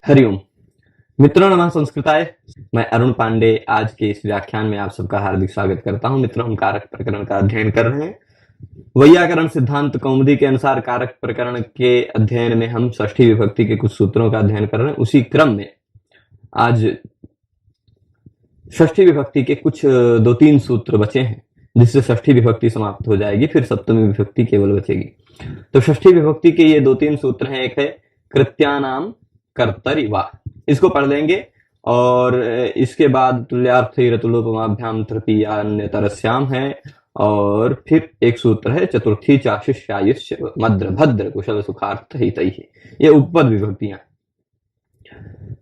हरिओम मित्रों, नमः संस्कृताय। मैं अरुण पांडे आज के इस व्याख्यान में आप सबका हार्दिक स्वागत करता हूं। मित्रों, हम कारक प्रकरण का अध्ययन कर रहे हैं। वैयाकरण सिद्धांत कौमुदी के अनुसार कारक प्रकरण के अध्ययन में हम षष्ठी विभक्ति के कुछ सूत्रों का अध्ययन कर रहे हैं। उसी क्रम में आज षष्ठी विभक्ति के कुछ 2-3 सूत्र बचे हैं, जिससे षष्ठी विभक्ति समाप्त हो जाएगी, फिर सप्तमी विभक्ति केवल बचेगी। तो षष्ठी विभक्ति के ये 2-3 सूत्र हैं। एक है कृत्यानाम कर्तरि वा, इसको पढ़ लेंगे और इसके बाद तुल्यार्थैरतुलोपमाभ्याम तृतीयान्यतरस्याम है, और फिर एक सूत्र है चतुर्थी चाशिष्यायुष्य मद्र भद्र कुशल सुखार्थ हितैः। ये उपपद विभक्तियां।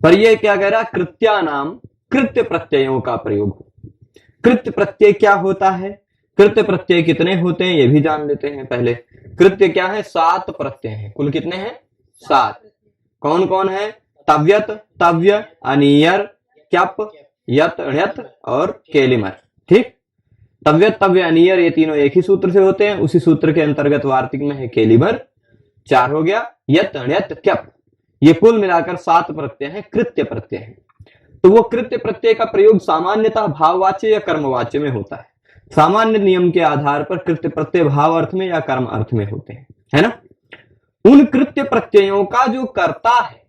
पर ये क्या कह रहा, कृत्यानाम कृत्य प्रत्ययों का प्रयोग। कृत्य प्रत्यय क्या होता है, कृत्य प्रत्यय कितने होते हैं ये भी जान लेते हैं। पहले कृत्य क्या है, 7 प्रत्यय हैं। कुल कितने हैं? 7। कौन कौन है? तव्यत, तव्य, अनियर, क्यप, यत, ण्यत और केलिमर। ठीक, तव्यत, तव्य, अनियर ये तीनों एक ही सूत्र से होते हैं। उसी सूत्र के अंतर्गत वार्तिक में है केलिमर, 4 हो गया। यत, ण्यत, क्यप, ये कुल मिलाकर 7 प्रत्यय हैं, कृत्य प्रत्यय हैं। तो वो कृत्य प्रत्यय का प्रयोग सामान्यतः भाववाच्य या कर्मवाच्य में होता है। सामान्य नियम के आधार पर कृत्य प्रत्यय भाव अर्थ में या कर्म अर्थ में होते हैं, है ना। उन कृत्य प्रत्ययों का जो कर्ता है,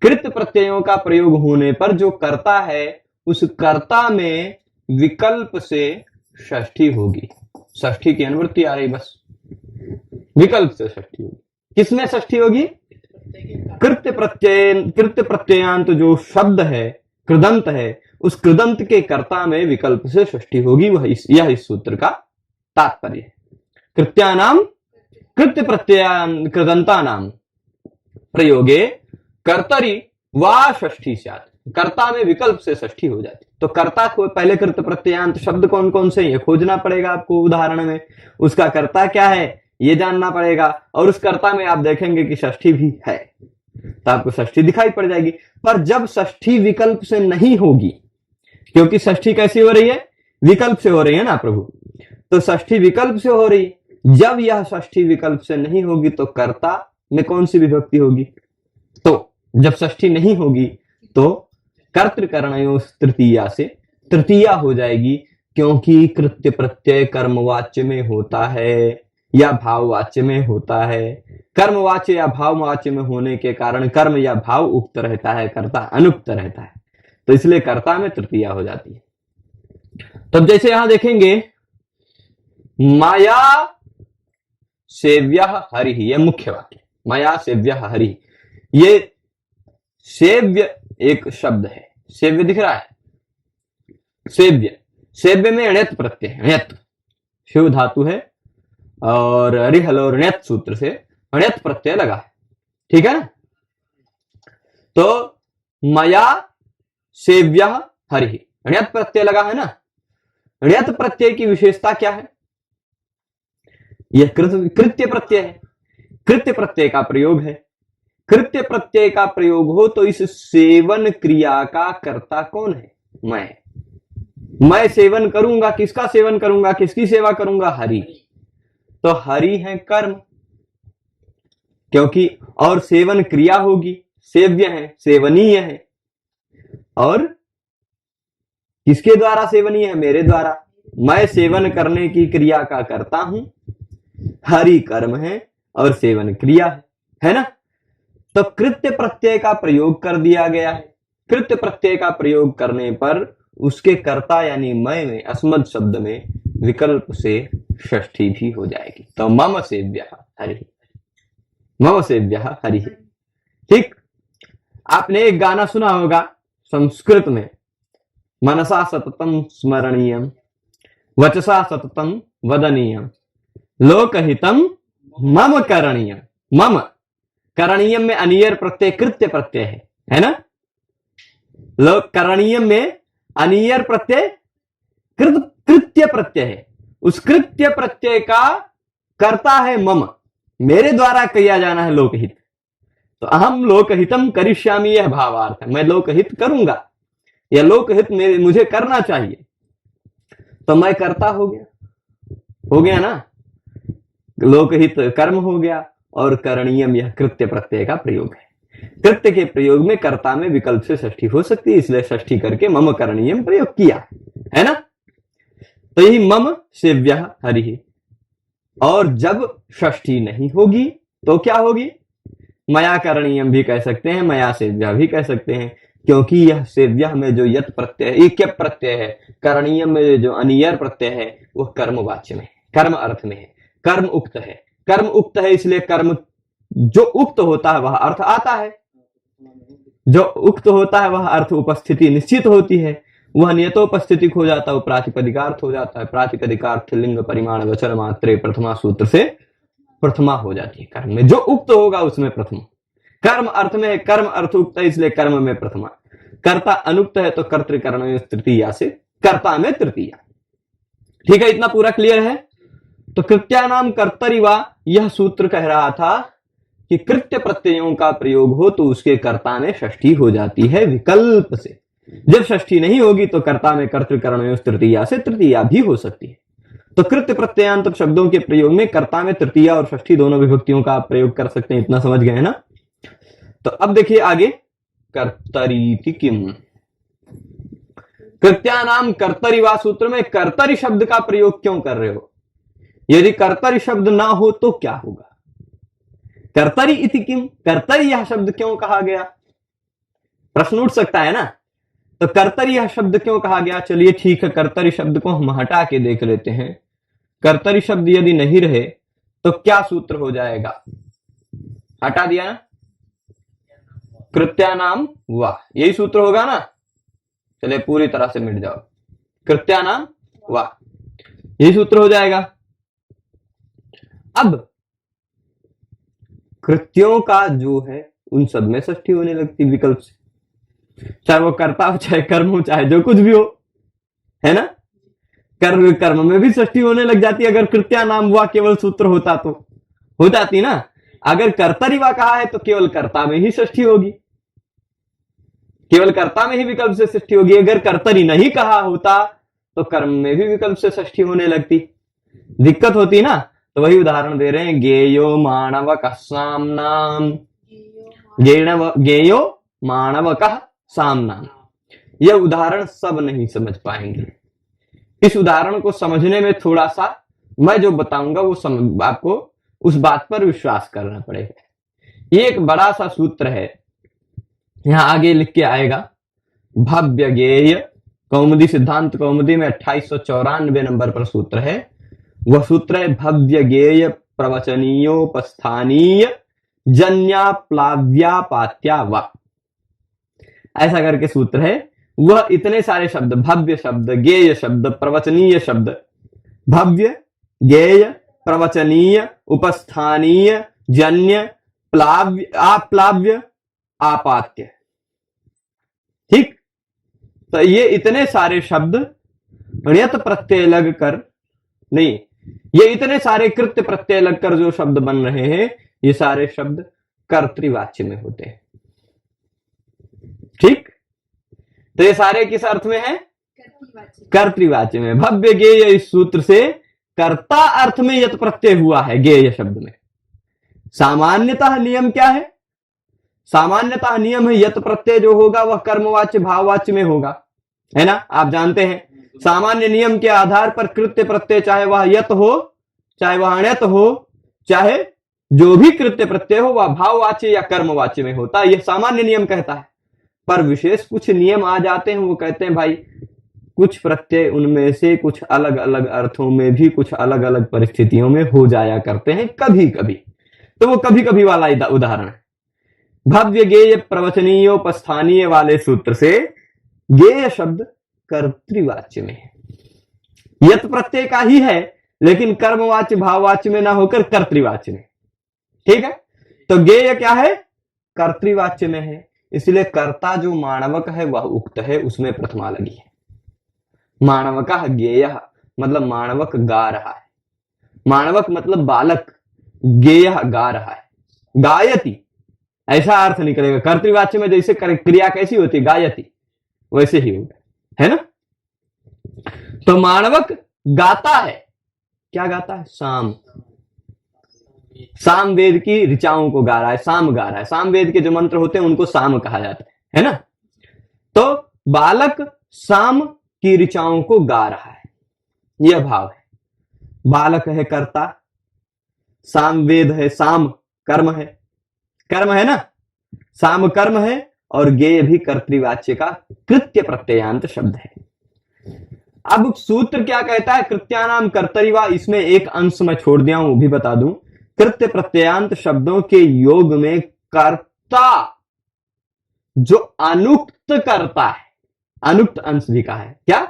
कृत्य प्रत्ययों का प्रयोग होने पर जो कर्ता है, उस कर्ता में विकल्प से षष्ठी होगी। षष्ठी की अनुवृत्ति आ रही, बस विकल्प से षष्ठी होगी। किसमें षष्ठी होगी? कृत्य प्रत्ययांत जो शब्द है, कृदंत है, उस कृदंत के कर्ता में विकल्प से षष्ठी होगी। यह इस सूत्र का तात्पर्य है। कृत्यानाम कृत्य प्रत्ययान कृदंतानाम प्रयोगे कर्तरि वा षष्ठी स्यात्, कर्ता में विकल्प से षष्ठी हो जाती। तो कर्ता को पहले कृत्य प्रत्ययांत शब्द कौन कौन से ये खोजना पड़ेगा आपको उदाहरण में। उसका कर्ता क्या है ये जानना पड़ेगा, और उस कर्ता में आप देखेंगे कि षष्ठी भी है, तो आपको षष्ठी दिखाई पड़ जाएगी। पर जब षष्ठी विकल्प से नहीं होगी, क्योंकि षष्ठी कैसी हो रही है? विकल्प से हो रही है ना प्रभु। तो षष्ठी विकल्प से हो रही है। जब यह षष्ठी विकल्प से नहीं होगी तो कर्ता में कौन सी विभक्ति होगी? तो जब षष्ठी नहीं होगी तो कर्तृकरणयोः तृतीया से तृतीया हो जाएगी, क्योंकि कृत्य प्रत्यय कर्मवाच्य में होता है या भाववाच्य में होता है। कर्मवाच्य या भाववाच्य में होने के कारण कर्म या भाव उक्त रहता है, कर्ता अनुक्त रहता है, तो इसलिए कर्ता में तृतीया हो जाती है। तब जैसे यहां देखेंगे, माया सेव्यः हरिः, ये मुख्य वाक्य, माया सेव्यः हरिः। ये सेव्य एक शब्द है, सेव्य दिख रहा है, सेव्य, सेव्य में ण्यत प्रत्यय है, ण्यत शिव धातु है और रिहल और ण्यत सूत्र से ण्यत प्रत्यय लगा है, ठीक है। तो मया सेव्यः हरिः, ण्यत प्रत्यय लगा है ना। ण्यत प्रत्यय की विशेषता क्या है? यह कृत्य प्रत्यय है, कृत्य प्रत्यय का प्रयोग है। कृत्य प्रत्यय का प्रयोग हो तो इस सेवन क्रिया का कर्ता कौन है? मैं सेवन करूंगा, किसका सेवन करूंगा, किसकी सेवा करूंगा? हरि। तो हरि है कर्म, क्योंकि और सेवन क्रिया होगी, सेव्य है, सेवनीय है, और किसके द्वारा सेवनीय है? मेरे द्वारा। मैं सेवन करने की क्रिया का करता हूं, हरि कर्म है और सेवन क्रिया है ना। तो कृत्य प्रत्यय का प्रयोग कर दिया गया है। कृत्य प्रत्यय का प्रयोग करने पर उसके कर्ता यानी मैं में अस्मद शब्द में विकल्प से षष्ठी भी हो जाएगी। तो मम सेव्यः हरिः, मम सेव्यः हरिः। ठीक, आपने एक गाना सुना होगा संस्कृत में, मनसा सततम स्मरणीयम वचसा सततम वदनीयम लोकहितम मम करणीयम। मम करणीयम में अनियर प्रत्यय कृत्य प्रत्यय है ना। लोक करणीयम में अनियर प्रत्यय कृत्य प्रत्यय है। उस कृत्य प्रत्यय का कर्ता है मम, मेरे द्वारा किया जाना है लोकहित। तो अहम लोकहितम करिष्यामि, यह भावार्थ है, मैं लोकहित करूंगा या लोकहित मुझे करना चाहिए। तो मैं कर्ता हो गया ना, लोकहित कर्म हो गया, और करणीयम यह कृत्य प्रत्यय का प्रयोग है। कृत्य के प्रयोग में कर्ता में विकल्प से षष्ठी हो सकती है, इसलिए षष्ठी करके मम करणीयम प्रयोग किया है ना। तो यही मम सेव्य हरि। और जब षष्ठी नहीं होगी तो क्या होगी? मया करणीयम भी कह सकते हैं, मया सेव्य भी कह सकते हैं, क्योंकि यह सेव्य में जो यत प्रत्यय है, एक प्रत्यय है, करणीयम में जो अनियर प्रत्यय है वह कर्मवाच्य में, कर्म अर्थ में है, कर्म उक्त है। कर्म उक्त है इसलिए कर्म जो उक्त होता है वह अर्थ आता है, जो उक्त होता है वह अर्थ उपस्थिति निश्चित होती है, वह नियतोपस्थितिक हो जाता है, वो प्रातिपदिकार्थ हो जाता है। प्रातिपदिकार्थ लिंग परिमाण वचन मात्रे प्रथमा सूत्र से प्रथमा हो जाती है। कर्म में जो उक्त होगा उसमें प्रथमा। कर्म अर्थ में है, कर्म अर्थ उक्त है इसलिए कर्म में प्रथमा। कर्ता अनुक्त है तो कर्तृकरण तृतीया से कर्ता में तृतीया। ठीक है, इतना पूरा क्लियर है। तो कृत्यानाम कर्तरिवा, यह सूत्र कह रहा था कि कृत्य प्रत्ययों का प्रयोग हो तो उसके कर्ता में षष्ठी हो जाती है विकल्प से। जब षष्ठी नहीं होगी तो कर्ता में कर्तृकरण तृतीया से तृतीया भी हो सकती है। तो कृत्य प्रत्ययांत शब्दों के प्रयोग में कर्ता में तृतीया और षष्ठी दोनों विभक्तियों का आप प्रयोग कर सकते हैं। इतना समझ गए ना। तो अब देखिए आगे, कर्तरीति किम। कृत्यानाम कर्तरिवा सूत्र में कर्तरि शब्द का प्रयोग क्यों कर रहे हो? यदि कर्तरि शब्द ना हो तो क्या होगा? कर्तरि इति किम, कर्तरि यह शब्द क्यों कहा गया? प्रश्न उठ सकता है ना। तो कर्तरि यह शब्द क्यों कहा गया? चलिए ठीक है, कर्तरि शब्द को हम हटा के देख लेते हैं। कर्तरि शब्द यदि नहीं रहे तो क्या सूत्र हो जाएगा? हटा दिया ना, कृत्यानाम वाह, यही सूत्र होगा ना। चलिए पूरी तरह से मिट जाओ, कृत्यानाम वाह, यही सूत्र हो जाएगा। अब कृत्यों का जो है उन सब में षष्ठी होने लगती विकल्प से, चाहे वो कर्ता हो, चाहे कर्म हो, चाहे जो कुछ भी हो, है ना। कर्म में भी षष्ठी होने लग जाती है। अगर कृत्या नाम हुआ केवल सूत्र होता तो हो जाती ना। अगर कर्तरिवा कहा है तो केवल कर्ता में ही षष्ठी होगी, केवल कर्ता में ही विकल्प से षष्ठी होगी। अगर कर्तरी नहीं कहा होता तो कर्म में भी विकल्प से षष्ठी होने लगती, दिक्कत होती ना। तो वही उदाहरण दे रहे हैं, गेयो मानव का सामनाम, गेयो मानव का सामनाम। यह उदाहरण सब नहीं समझ पाएंगे। इस उदाहरण को समझने में थोड़ा सा मैं जो बताऊंगा वो आपको उस बात पर विश्वास करना पड़ेगा। ये एक बड़ा सा सूत्र है, यहां आगे लिख के आएगा। भव्य गेय कौमुदी, सिद्धांत कौमुदी में 2894 नंबर पर सूत्र है। वह सूत्र है भव्य गेय प्रवचनीयोपस्थानीय जन्या प्लाव्या पात्या वा, ऐसा करके सूत्र है। वह इतने सारे शब्द, भव्य शब्द, गेय शब्द, प्रवचनीय शब्द, भव्य, गेय, प्रवचनीय, उपस्थानीय, जन्य, प्लाव्य, आप्लाव्य, आपात्य। ठीक, तो ये इतने सारे शब्द ण्यत प्रत्यय लग कर नहीं, ये इतने सारे कृत्य प्रत्यय लगकर जो शब्द बन रहे हैं, ये सारे शब्द कर्तृवाच्य में होते हैं। ठीक, तो ये सारे किस अर्थ में है? कर्तृवाच्य में। भव्य गेय इस सूत्र से कर्ता अर्थ में यत प्रत्यय हुआ है गेय शब्द में। सामान्यतः नियम क्या है? सामान्यतः नियम है यत प्रत्यय जो होगा वह कर्मवाच्य भाववाच्य में होगा, है ना। आप जानते हैं सामान्य नियम के आधार पर कृत्य प्रत्यय चाहे वह यत हो, चाहे वह अण्यत हो, चाहे जो भी कृत्य प्रत्यय हो वह भाववाच्य या कर्मवाच्य में होता है। यह सामान्य नियम कहता है। पर विशेष कुछ नियम आ जाते हैं, वो कहते हैं भाई कुछ प्रत्यय उनमें से कुछ अलग अलग अर्थों में भी कुछ अलग अलग परिस्थितियों में हो जाया करते हैं कभी कभी। तो वो कभी कभी वाला उदाहरण है। भव्य गेय प्रवचनीयोपस्थानीय वाले सूत्र से गेय शब्द कर्तृवाच्य में है, यत प्रत्यय का ही है लेकिन कर्मवाच्य भाववाच्य में ना होकर कर्तृवाच्य में। ठीक है, तो गेय क्या है? कर्तृवाच्य में है, इसलिए कर्ता जो मानवक है वह उक्त है, उसमें प्रथमा लगी है। मानवक गेय मतलब मानवक गा रहा है, मानवक मतलब बालक, गेय गा रहा है, गायति ऐसा अर्थ निकलेगा। कर्तृवाच्य में जैसे क्रिया कैसी होती है, गायति, वैसे ही होगा, है ना। तो मानवक गाता है, क्या गाता है? शाम, सामवेद की ऋचाओं को गा रहा है, साम गा रहा है। सामवेद के जो मंत्र होते हैं उनको साम कहा जाता है ना। तो बालक साम की ऋचाओं को गा रहा है, यह भाव है। बालक है कर्ता, सामवेद है, साम कर्म है, कर्म है ना, साम कर्म है, और गेय भी कर्तृवाच्य का कृत्य प्रत्ययांत शब्द है। अब सूत्र क्या कहता है, कृत्यानाम कर्तरिवा, इसमें एक अंश मैं छोड़ दिया हूं, वो भी बता दूं। कृत्य प्रत्ययांत शब्दों के योग में कर्ता जो अनुक्त करता है, अनुक्त अंश भी कहा है क्या,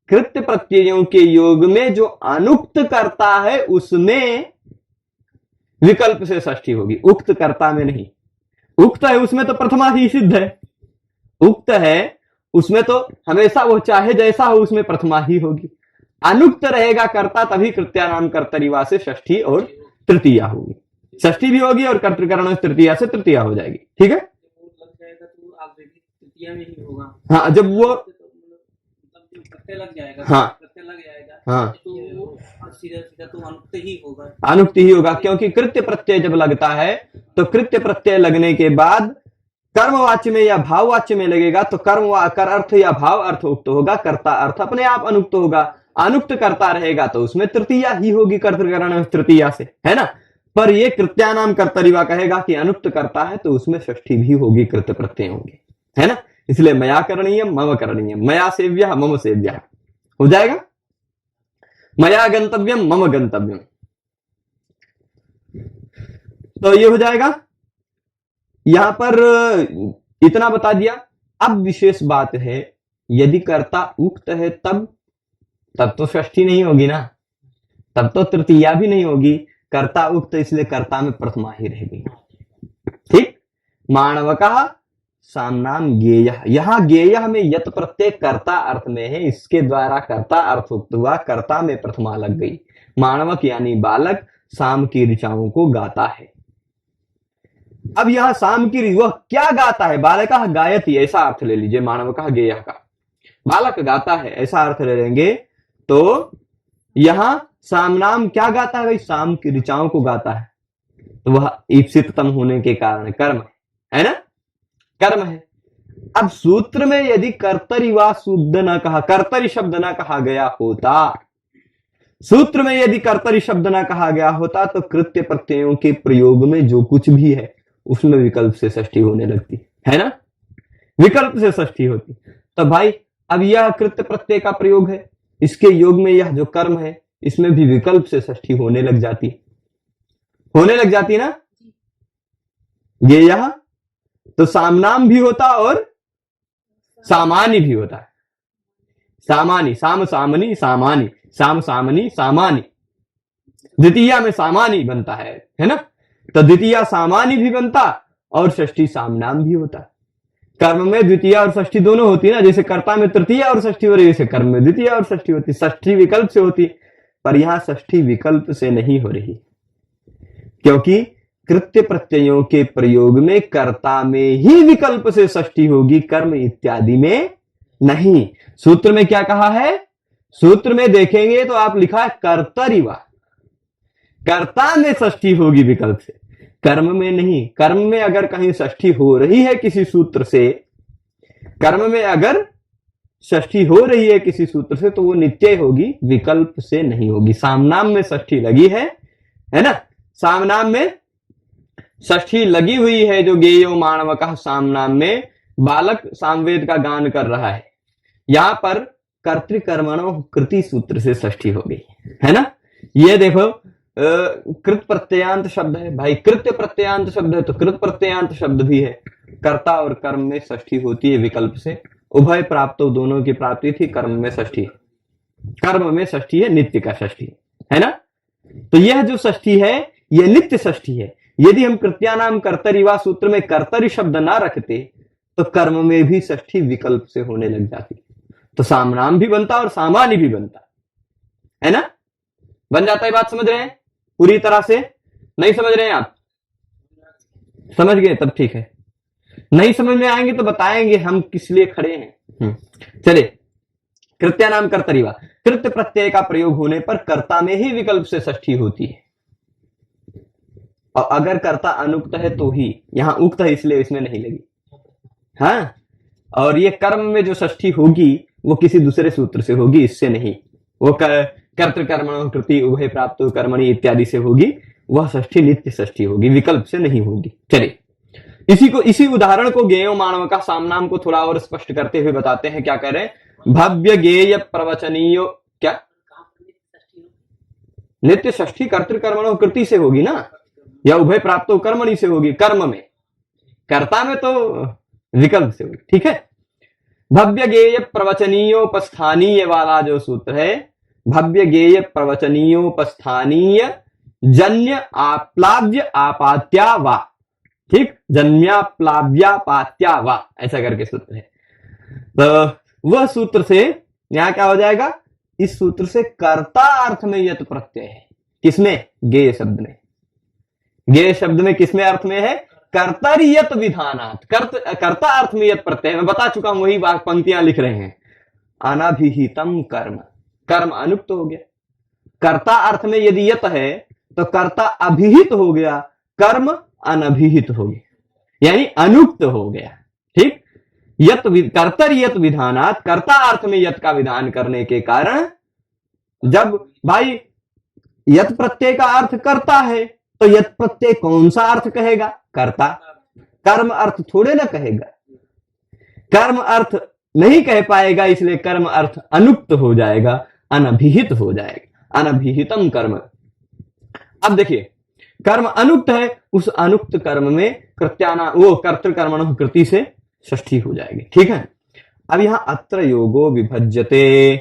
कृत्य प्रत्ययों के योग में जो अनुक्त करता है उसमें विकल्प से षष्ठी होगी, उक्त कर्ता में नहीं। उक्त है उसमें तो प्रथमा ही सिद्ध है, उक्त है उसमें तो हमेशा वो चाहे जैसा हो उसमें प्रथमा ही होगी। अनुक्त रहेगा कर्ता तभी कृत्यानाम कर्तरिवा से षष्ठी और तृतीया होगी, षष्ठी भी होगी और कर्तृकरण तृतीया से तृतीया हो जाएगी। ठीक है, हाँ जब वो प्रत्यय लग जाएगा, हाँ प्रत्यय लग जाएगा, हाँ तो सीधा तो अनुक्त ही होगा, अनुक्त ही होगा, क्योंकि कृत्य प्रत्यय जब लगता है तो कृत्य प्रत्यय लगने के बाद कर्मवाच्य में या भाववाच्य में लगेगा तो कर्म कर अर्थ या भाव अर्थ उक्त होगा, कर्ता अर्थ अपने आप अनुक्त होगा। अनुक्त करता रहेगा तो उसमें तृतीया ही होगी, कर्तृकरण तृतीया से, है ना। पर ये कृत्यानाम कर्तरिवा कहेगा कि अनुक्त करता है तो उसमें षष्ठी भी होगी, कृत्य प्रत्यय होंगे, है ना। इसलिए मया करणीयम मम करणीयम, मया सेव्यः मम सेव्यः हो जाएगा, मया गंतव्यम मम गंतव्यम, तो ये हो जाएगा। यहां पर इतना बता दिया। अब विशेष बात है, यदि कर्ता उक्त है तब तो षष्ठी नहीं होगी ना, तब तो तृतीया भी नहीं होगी, कर्ता उक्त इसलिए कर्ता में प्रथमा ही रहेगी। ठीक, माणवकः सामनाम गेय, यहां गेय में यत प्रत्यय कर्ता अर्थ में है, इसके द्वारा कर्ता अर्थ उक्त हुआ, कर्ता में प्रथमा लग गई। माणवक यानी बालक साम की ऋचाओं को गाता है। अब यहां साम की वह क्या गाता है, बालकः गायति ऐसा अर्थ ले लीजिए, माणवकः गेय का बालक गाता है ऐसा अर्थ ले लेंगे तो यहां सामनाम क्या गाता है भाई, साम की ऋचाओं को गाता है, तो वह ईप्सिततम होने के कारण कर्म है ना, कर्म है। अब सूत्र में यदि कर्तरी व शुद्ध न कहा, कर्तरी शब्द न कहा गया होता, सूत्र में यदि कर्तरी शब्द न कहा गया होता तो कृत्य प्रत्ययों के प्रयोग में जो कुछ भी है उसमें विकल्प से षष्ठी होने लगती है ना, विकल्प से षष्ठी होती। तो भाई अब यह कृत्य प्रत्यय का प्रयोग है, इसके योग में यह जो कर्म है इसमें भी विकल्प से षष्ठी होने लग जाती, होने लग जाती ना। ये यह तो सामनाम भी होता और सामानी भी होता है, सामानी, साम सामनी सामानी, साम सामनी सामानी, द्वितीया में सामानी बनता है ना, तो द्वितीया सामानी भी बनता और षष्ठी सामनाम भी होता। कर्म में द्वितीया और षष्ठी दोनों होती है ना, जैसे कर्ता में तृतीया और षष्ठी हो रही है, जैसे कर्म में द्वितीया और षष्ठी होती, षष्ठी विकल्प से होती, पर यहां षष्ठी विकल्प से नहीं हो रही, क्योंकि कृत्य प्रत्ययों के प्रयोग में कर्ता में ही विकल्प से षष्ठी होगी, कर्म इत्यादि में नहीं। सूत्र में क्या कहा है, सूत्र में देखेंगे तो आप लिखा है कर्तरिवा, कर्ता में षष्ठी होगी विकल्प से, कर्म में नहीं। कर्म में अगर कहीं षष्ठी हो रही है किसी सूत्र से, कर्म में अगर षष्ठी हो रही है किसी सूत्र से तो वो नित्य होगी, विकल्प से नहीं होगी। सामनाम में षष्ठी लगी है ना, सामनाम में षष्ठी लगी हुई है, जो गेयो माणवकः सामनाम में बालक सामवेद का गान कर रहा है, यहां पर कर्तृकर्मणो कृति सूत्र से षष्ठी हो गई है ना। ये देखो कृत प्रत्ययांत शब्द है भाई, कृत्य प्रत्ययांत शब्द है तो कृत प्रत्ययांत शब्द भी है, कर्ता और कर्म में षष्ठी होती है विकल्प से, उभय प्राप्त दोनों की प्राप्ति थी, कर्म में षष्ठी है, कर्म में षष्ठी है, नित्य का षष्ठी है ना। तो यह जो षष्ठी है यह नित्य षष्ठी है। यदि हम कृत्यानाम कर्तरिवा सूत्र में कर्तरि शब्द ना रखते तो कर्म में भी षष्ठी विकल्प से होने लग जाती, तो सामनाम भी बनता और सामान्य भी बनता है ना, बन जाता है। बात समझ रहे हैं पूरी तरह से, नहीं समझ रहे हैं आप, समझ गए तब ठीक है, नहीं समझ में आएंगे तो बताएंगे हम किस लिए खड़े हैं। चलिए, कृत्यानाम कर्तरिवा, कृत्य प्रत्यय का प्रयोग होने पर कर्ता में ही विकल्प से षष्ठी होती है, और अगर कर्ता अनुक्त है तो ही, यहां उक्त है इसलिए इसमें नहीं लगी। हाँ, और ये कर्म में जो षष्ठी होगी वो किसी दूसरे सूत्र से होगी, इससे नहीं। वो कर्तृकर्मणो कृति उभय प्राप्त कर्मणि इत्यादि से होगी, वह षष्ठी नित्य षष्ठी होगी, विकल्प से नहीं होगी। चलिए इसी उदाहरण को ज्ञेयो मानव का सामनाम को थोड़ा और स्पष्ट करते हुए बताते हैं। क्या कह रहे हैं? भव्य ज्ञेय प्रवचनीय, क्या नित्य षष्ठी कर्तृकर्मणो कृति से होगी ना, या उभय प्राप्त कर्मणि से होगी। कर्म में, कर्ता में तो विकल्प से होगी। ठीक है, भव्य ज्ञेय प्रवचनीयोपस्थानीय वाला जो सूत्र है, भव्य ज्ञेय प्रवचनीयोपस्थानीय जन्य आप्लाव्य आपात्या वा, ठीक, जन्याप्लाव्यापात्या वा, ऐसा करके सूत्र है। तो वह सूत्र से यहां क्या हो जाएगा? इस सूत्र से कर्ता अर्थ में यत प्रत्यय है। किसमें? ज्ञेय शब्द में। ज्ञेय शब्द में किसमें अर्थ में है? कर्तरियत विधानात्, कर्ता अर्थ में यत प्रत्यय। मैं बता चुका हूं, वही बात पंक्तियां लिख रहे हैं। अनभिहितम कर्म, कर्म अनुक्त हो गया। कर्ता अर्थ में यदि यत है तो कर्ता अभिहित हो गया, कर्म अनभिहित हो गया, यानी अनुक्त हो गया। ठीक, यत कर्तरियत विधानात्, कर्ता अर्थ में यत का विधान करने के कारण, जब भाई यत प्रत्यय का अर्थ करता है तो यत प्रत्यय कौन सा अर्थ कहेगा? कर्ता। कर्म अर्थ थोड़े ना कहेगा, कर्म अर्थ नहीं कह पाएगा, इसलिए कर्म अर्थ अनुक्त हो जाएगा, अनभिहित हो जाएगा। अनभिहितम कर्म। अब देखिए, कर्म अनुक्त है, उस अनुक्त कर्म में कृत्याना वो कर्तृकर्मण कृति से षष्ठी हो जाएगी। ठीक है, अब यहां अत्र योगो विभज्यते,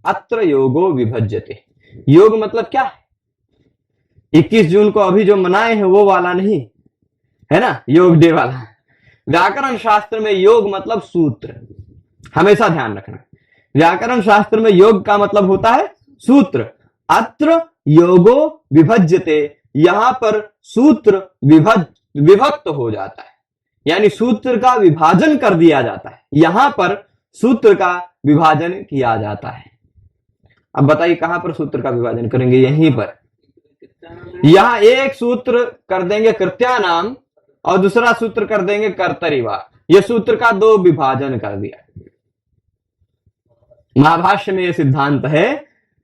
अत्र योगो विभज्यते, योग मतलब क्या है? 21 जून को अभी जो मनाए हैं वो वाला नहीं है ना, योग डे वाला। व्याकरण शास्त्र में योग मतलब सूत्र, हमेशा ध्यान रखना। व्याकरण शास्त्र में योग का मतलब होता है सूत्र। अत्र योगो विभज्यते, यहां पर सूत्र विभक्त हो जाता है, यानी सूत्र का विभाजन कर दिया जाता है। यहां पर सूत्र का विभाजन किया जाता है। अब बताइए कहां पर सूत्र का विभाजन करेंगे? यहीं पर। यहां एक सूत्र कर देंगे कृत्यानाम और दूसरा सूत्र कर देंगे कर्तरिवा। यह सूत्र का दो विभाजन कर दिया। महाभाष्य में यह सिद्धांत है,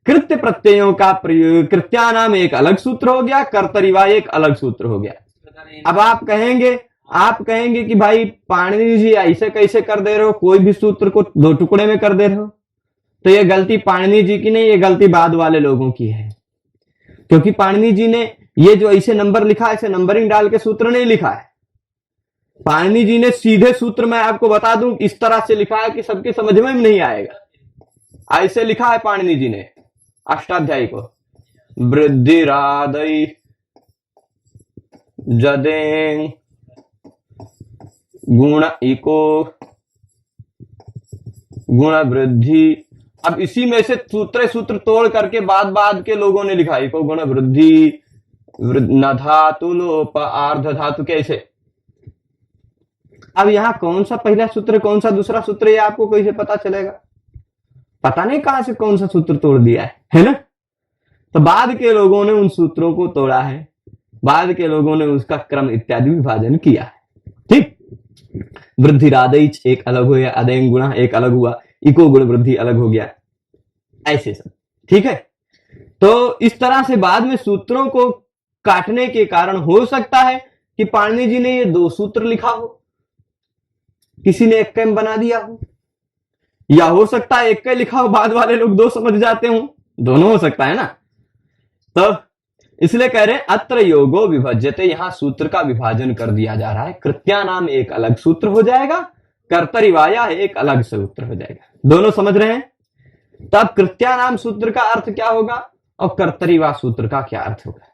कृत्य प्रत्ययों का प्रयोग, कृत्यानाम एक अलग सूत्र हो गया, कर्तरिवा एक अलग सूत्र हो गया। अब आप कहेंगे कि भाई पाणिनि जी ऐसे कैसे कर दे रहे हो, कोई भी सूत्र को दो टुकड़े में कर दे रहे हो। तो यह गलती पाणिनि जी की नहीं, ये गलती बाद वाले लोगों की है। क्योंकि पाणिनि जी ने ये जो ऐसे नंबर लिखा, ऐसे नंबरिंग डाल के सूत्र नहीं लिखा है। पाणिनि जी ने सीधे सूत्र, मैं आपको बता दूं, इस तरह से लिखा है कि सबके समझ में नहीं आएगा। ऐसे लिखा है पाणिनि जी ने अष्टाध्यायी को, वृद्धिरादय जदें गुण इको गुण वृद्धि। अब इसी में से सूत्र तोड़ करके बाद के लोगों ने लिखा, इको गुण वृद्धि, न धातु लोप आर्ध धातु, कैसे? अब यहां कौन सा पहला सूत्र कौन सा दूसरा सूत्र, ये आपको कैसे पता चलेगा? पता नहीं कहां से कौन सा सूत्र तोड़ दिया है ना? तो बाद के लोगों ने उन सूत्रों को तोड़ा है, बाद के लोगों ने उसका क्रम इत्यादि विभाजन किया है। ठीक, वृद्धिरादैच एक अलग हो गया, अदें गुणा एक अलग हुआ, इको गुण वृद्धि अलग हो गया, ऐसे सब। ठीक है, तो इस तरह से बाद में सूत्रों को काटने के कारण हो सकता है कि पाणिनि जी ने ये दो सूत्र लिखा हो, किसी ने एक कैम बना दिया हो, या हो सकता है एक का लिखा हो, बाद वाले लोग दो समझ जाते हो, दोनों हो सकता है ना। तो इसलिए कह रहे हैं अत्र योगो विभज्यते, यहां सूत्र का विभाजन कर दिया जा रहा है। कृत्यानाम एक अलग सूत्र हो जाएगा, कर्तरिवाया एक अलग सूत्र हो जाएगा। दोनों समझ रहे हैं? तब कृत्यानाम सूत्र का अर्थ क्या होगा और कर्तरिवा सूत्र का क्या अर्थ होगा?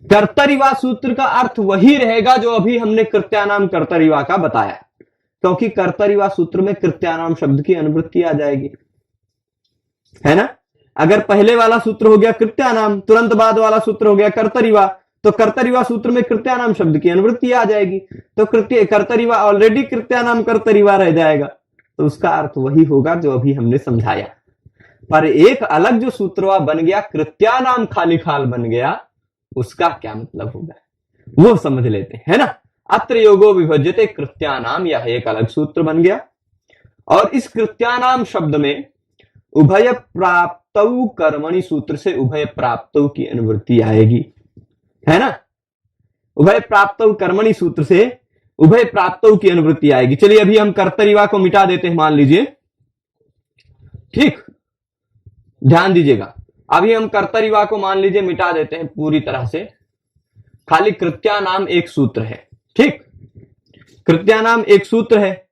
कर्तरिवा सूत्र का अर्थ वही रहेगा जो अभी हमने कृत्यानाम कर्तरिवा का बताया, क्योंकि कर्तरिवा सूत्र में कृत्यानाम शब्द की अनुवृत्ति आ जाएगी, है ना। अगर पहले वाला सूत्र हो गया कृत्यानाम, तुरंत बाद वाला सूत्र हो गया कर्तरिवा, तो कर्तरिवा सूत्र में कृत्यानाम शब्द की अनुवृत्ति आ जाएगी, तो कर्तरिवा ऑलरेडी कृत्यानाम कर्तरिवा रह जाएगा। तो उसका अर्थ वही होगा जो अभी हमने समझाया, पर एक अलग जो सूत्रवा बन गया, कृत्यानाम खाली खाल बन गया, उसका क्या मतलब होगा वो समझ लेते हैं, है ना। अत्र योगो विभज्यते कृत्यानाम, यह एक अलग सूत्र बन गया। और इस कृत्यानाम शब्द में उभय प्राप्तौ कर्मणि सूत्र से उभय प्राप्तौ की अनुवृत्ति आएगी, है ना। उभय प्राप्तौ कर्मणि सूत्र से उभय प्राप्तौ की अनुवृत्ति आएगी। चलिए अभी हम कर्तरिवा को मिटा देते हैं, मान लीजिए, ठीक, ध्यान दीजिएगा। अभी हम कर्तरिवा को मान लीजिए मिटा देते हैं पूरी तरह से, खाली कृत्यानाम एक सूत्र है, ठीक, कृत्यानाम एक सूत्र है।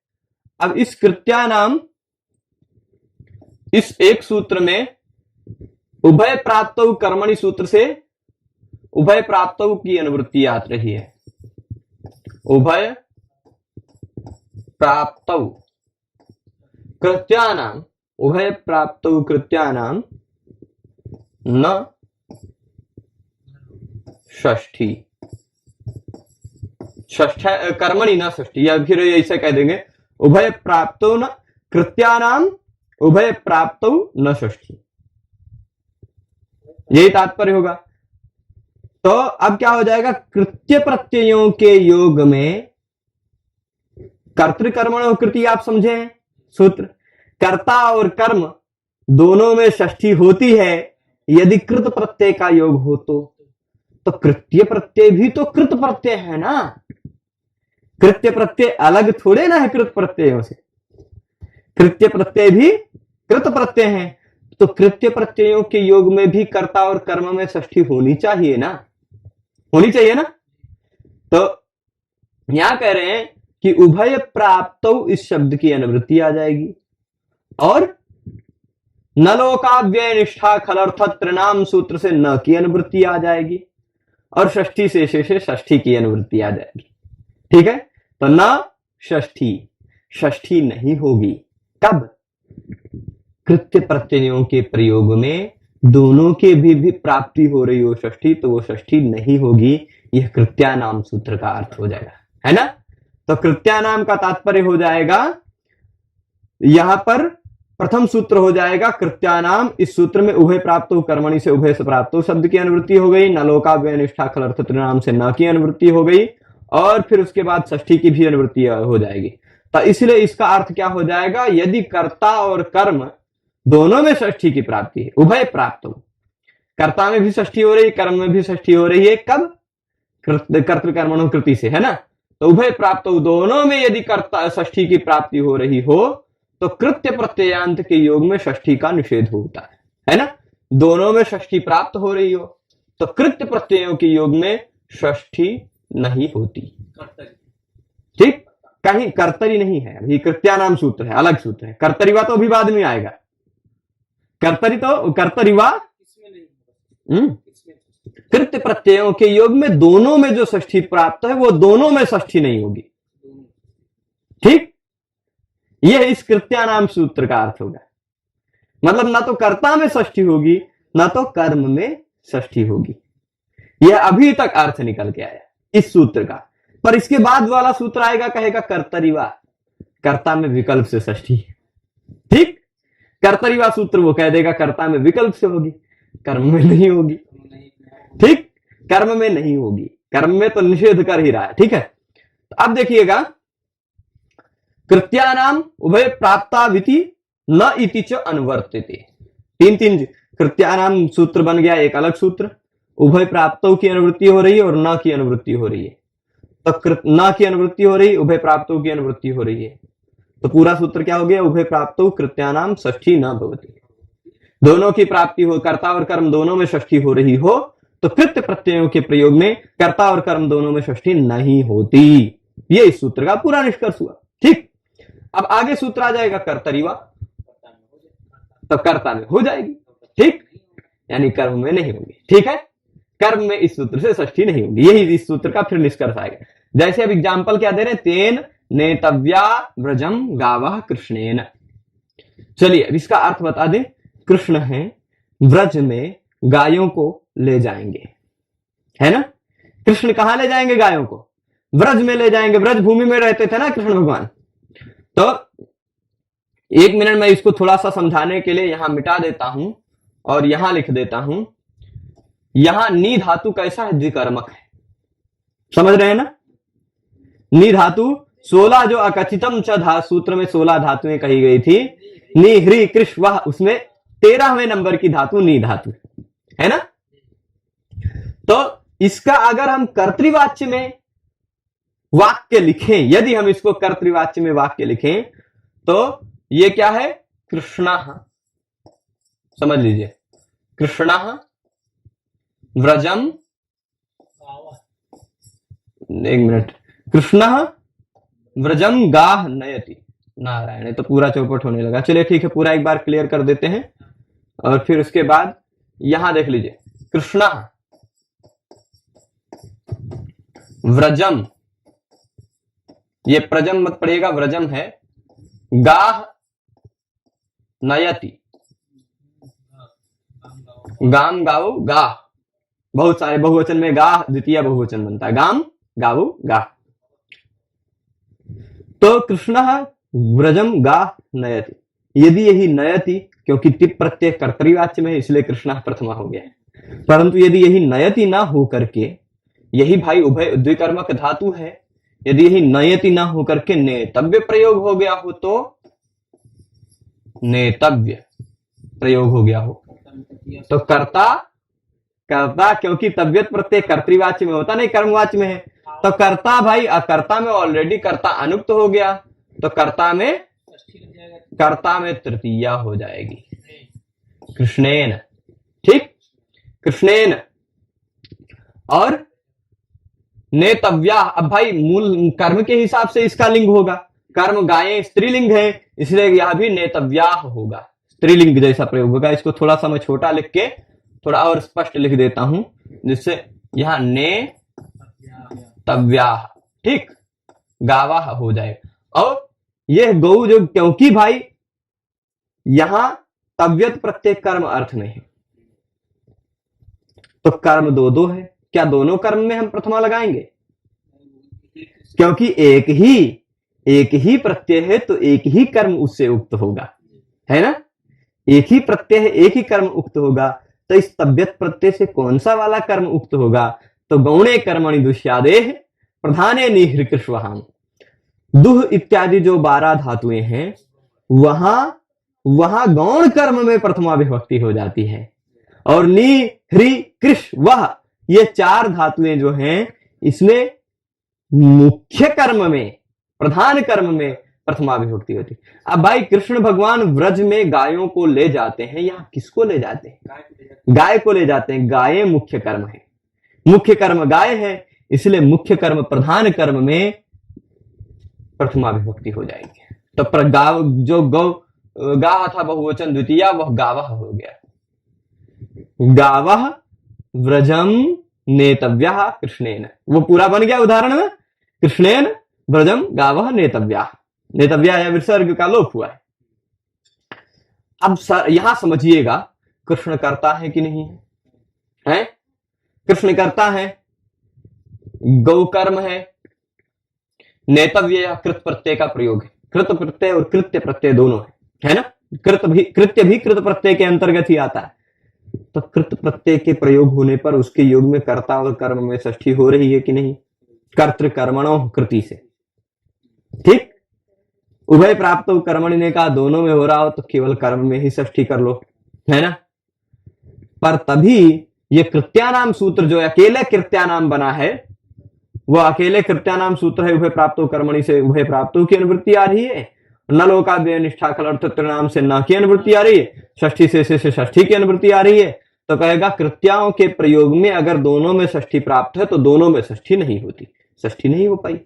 अब इस कृत्यानाम, इस एक सूत्र में उभय प्राप्तौ कर्मणि सूत्र से उभय प्राप्तौ की अनुवृत्ति आ रही है। उभय प्राप्तौ कृत्यानाम, उभय प्राप्तौ कृत्यानाम न षष्ठी, षष्ठ कर्मणि न षष्ठी, या फिर ऐसे कह देंगे उभय प्राप्तौ न कृत्यानाम उभय प्राप्तौ न षष्ठी, यही तात्पर्य होगा। तो अब क्या हो जाएगा, कृत्य प्रत्ययों के योग में कर्तृकर्मण कृति, आप समझे हैं सूत्र, कर्ता और कर्म दोनों में षष्ठी होती है यदि कृत प्रत्यय का योग हो तो कृत्य प्रत्यय भी तो कृत प्रत्यय है ना, कृत्य प्रत्यय अलग थोड़े ना है कृत प्रत्ययों से, कृत्य प्रत्यय भी कृत प्रत्यय है। तो कृत्य प्रत्ययों के योग में भी कर्ता और कर्म में षष्ठी होनी चाहिए ना, होनी चाहिए ना। तो यहां कह रहे हैं कि उभय प्राप्तौ इस शब्द की अनुवृत्ति आ जाएगी, और न लोकाव्यय निष्ठा खलर्थत्र नाम सूत्र से न की अनुवृत्ति आ जाएगी, और षष्ठी से षष्ठी की अनुवृत्ति आ जाएगी, ठीक है। तो न षष्ठी, षष्ठी नहीं होगी कब, कृत्य प्रत्ययों के प्रयोग में दोनों के भी प्राप्ति हो रही हो षष्ठी, तो वो षष्ठी नहीं होगी। यह कृत्यानाम सूत्र का अर्थ हो जाएगा, है ना। तो कृत्यानाम का तात्पर्य हो जाएगा, यहां पर प्रथम सूत्र हो जाएगा कृत्यानाम। इस सूत्र में उभय प्राप्तो कर्मणि से उभय से प्राप्तो शब्द की अनुवृत्ति हो गई, न लोकाव्यय निष्ठा खलर्थत्र नाम से न की अनुवृत्ति हो गई, और फिर उसके बाद षष्ठी की भी अनुवृत्ति हो जाएगी। तो इसलिए इसका अर्थ क्या हो जाएगा, यदि कर्ता और कर्म दोनों में षष्ठी की प्राप्ति है, उभय प्राप्त हो, कर्ता में भी षष्ठी हो रही है, कर्म में भी षष्ठी हो रही है, कब, कर्तृकर्मणो कृति से, है ना। तो उभय प्राप्त हो, दोनों में यदि कर्ता षष्ठी की प्राप्ति हो रही हो तो कृत्य प्रत्ययांत के योग में षष्ठी का निषेध होता है ना। दोनों में षष्ठी प्राप्त हो रही हो तो कृत्य प्रत्ययों के योग में षष्ठी नहीं होती, ठीक, कहीं कर्तरी नहीं है। अभी कृत्यानाम सूत्र है, अलग सूत्र है, कर्तरिवा तो अभी बाद में आएगा, कर्तरी तो कर्तरिवा कृत्य प्रत्ययों के योग में दोनों में जो षष्ठी प्राप्त है वो दोनों में षष्ठी नहीं होगी, ठीक। यह इस कृत्यानाम सूत्र का अर्थ होगा, मतलब ना तो कर्ता में षष्ठी होगी ना तो कर्म में षष्ठी होगी। यह अभी तक अर्थ निकल के आया इस सूत्र का। पर इसके बाद वाला सूत्र आएगा, कहेगा कर्तरिवा, कर्ता में विकल्प से षष्ठी, ठीक। कर्तरिवा सूत्र वो कह देगा कर्ता में विकल्प से होगी, कर्म में नहीं होगी, ठीक, कर्म में नहीं होगी, कर्म में तो निषेध कर ही रहा है, ठीक है। तो अब देखिएगा, कृत्यानाम उभय प्राप्ताविति न इति च अनुवर्तिते, तीन तीन कृत्यानाम सूत्र बन गया, एक अलग सूत्र, उभय प्राप्तों की अनुवृत्ति हो रही है और न की अनुवृत्ति हो रही है। तो न की अनुवृत्ति हो रही, उभय प्राप्तों की अनुवृत्ति हो रही है, तो पूरा सूत्र क्या हो गया, उभय प्राप्तौ कृत्यानाम षष्ठी न भवति। दोनों की प्राप्ति हो, कर्ता और कर्म दोनों में षष्ठी हो रही हो तो कृत्य प्रत्ययों के प्रयोग में कर्ता और कर्म दोनों में षष्ठी नहीं होती। ये इस सूत्र का पूरा निष्कर्ष हुआ, ठीक। अब आगे सूत्र आ जाएगा कर्तरिवा, तो कर्ता में हो जाएगी, ठीक, यानी कर्म में नहीं होगी, ठीक है। कर्म में इस सूत्र से षष्ठी नहीं होगी, यही इस सूत्र का फिर निष्कर्ष आएगा। जैसे अब एग्जाम्पल क्या दे रहे हैं, तेन नेतव्या व्रजम गावः कृष्णेन। चलिए अब इसका अर्थ बता दें, कृष्ण है व्रज में गायों को ले जाएंगे, है ना। कृष्ण कहां ले जाएंगे गायों को, व्रज में ले जाएंगे, व्रज भूमि में रहते थे ना कृष्ण भगवान। तो एक मिनट में इसको थोड़ा सा समझाने के लिए यहां मिटा देता हूं और यहां लिख देता हूं, यहां नी धातु कैसा है? द्विकर्मक है। समझ रहे हैं ना? नी धातु 16 जो अकथितम च सूत्र में 16 धातुएं कही गई थी, नी ह्री कृष वह, उसमें 13वें नंबर की धातु नी धातु है ना। तो इसका अगर हम कर्तृवाच्य में वाक्य लिखें, यदि हम इसको कर्तृवाच्य में वाक्य लिखें तो ये क्या है? कृष्णा। समझ लीजिए, कृष्णा व्रजम, एक मिनट, कृष्णा व्रजम गाह नयति। नारायण, तो पूरा चौपट होने लगा। चलिए ठीक है, पूरा एक बार क्लियर कर देते हैं और फिर उसके बाद यहां देख लीजिए, कृष्णा व्रजम, ये प्रजम मत पड़ेगा, व्रजम है, गाह नयति, गाम गाओ गाह, बहुत सारे बहुवचन में गाह द्वितीय बहुवचन बनता है, गाम गाओ गाह। तो कृष्ण व्रजम गाह नयति, यदि यही नयति, क्योंकि तिप प्रत्यय कर्तृवाच्य में इसलिए कृष्ण प्रथमा हो गया है, परंतु यदि यही नयति ना हो करके, यही भाई उभय द्विकर्मक धातु है, यदि यही नयति ना हो करके नेतव्य प्रयोग हो गया हो, तो नेतव्य प्रयोग हो गया हो तो कर्ता, कर्ता क्योंकि तव्यत प्रत्यय कर्तृवाच्य में होता नहीं, कर्मवाच्य में है, तो कर्ता भाई, कर्ता में ऑलरेडी कर्ता अनुक्त हो गया, तो कर्ता में तृतीया हो जाएगी, कृष्णेन। ठीक, कृष्णेन। और नेतव्या, अब भाई मूल कर्म के हिसाब से इसका लिंग होगा, कर्म गायें स्त्रीलिंग है, इसलिए यह भी नेतव्या होगा, स्त्रीलिंग जैसा प्रयोग होगा। इसको थोड़ा सा मैं छोटा लिख के थोड़ा और स्पष्ट लिख देता हूं, जिससे यहां नेतव्या, ठीक, गावा हो जाए। और यह गौ जो, क्योंकि भाई यहां तव्यत प्रत्यय कर्म अर्थ में है, तो कर्म दो है, क्या दोनों कर्म में हम प्रथमा लगाएंगे? क्योंकि एक ही प्रत्यय है, तो एक ही कर्म उससे उक्त होगा, है ना। एक ही प्रत्यय है, एक ही कर्म उक्त होगा, तो इस तव्यत प्रत्यय से कौन सा वाला कर्म उक्त होगा? तो गौणे कर्मणि दुष्यादेह प्रधाने निहृकृष्वहाम, दुह इत्यादि जो 12 धातुएं हैं, वहां गौण कर्म में प्रथमा विभक्ति हो जाती है, और नी ह्री कृष वह, ये 4 धातुएं जो हैं, इसमें मुख्य कर्म में, प्रधान कर्म में प्रथमा विभक्ति होती है। अब भाई कृष्ण भगवान व्रज में गायों को ले जाते हैं, यहां किसको ले जाते हैं? गाय को ले जाते हैं। गायें मुख्य कर्म है, मुख्य कर्म गाय है, इसलिए मुख्य कर्म प्रधान कर्म में प्रथमा विभक्ति हो जाएगी। तो गाव, जो गौ गाव था बहुवचन द्वितीया, वह गावह हो गया, गावह व्रजम नेतव्या कृष्णेन, वो पूरा बन गया उदाहरण में, कृष्णेन व्रजम गावह नेतव्या, नेतव्या या विसर्ग का लोप हुआ है। अब यहां समझिएगा, कृष्ण करता है कि नहीं है? हैं? कृष्ण करता है, गौ कर्म है, नेतव्य या कृत प्रत्यय का प्रयोग है, कृत प्रत्यय और कृत्य प्रत्यय दोनों है ना। कृत्य भी कृत प्रत्यय के अंतर्गत ही आता है, तो कृत प्रत्यय के प्रयोग होने पर उसके योग में कर्ता और कर्म में षष्ठी हो रही है कि नहीं? कर्तृकर्मणो कृति से, ठीक। उभय प्राप्त कर्मणि ने कहा दोनों में हो रहा हो तो केवल कर्म में ही षष्ठी कर लो, है ना। पर तभी ये कृत्यानाम सूत्र जो अकेले कृत्यानाम बना है, वह अकेले कृत्यानाम सूत्र है, उभय प्राप्तो कर्मणि से उभय प्राप्तों की अनुवृत्ति आ रही है, न लोकाव्यय निष्ठा खल अर्थत्र नाम से न की अनुवृत्ति आ रही है, षष्ठी से षष्ठी की अनुवृत्ति आ रही है। तो कहेगा कृत्याओं के प्रयोग में अगर दोनों में षष्ठी प्राप्त है तो दोनों में षष्ठी नहीं होती, षष्ठी नहीं हो पाई।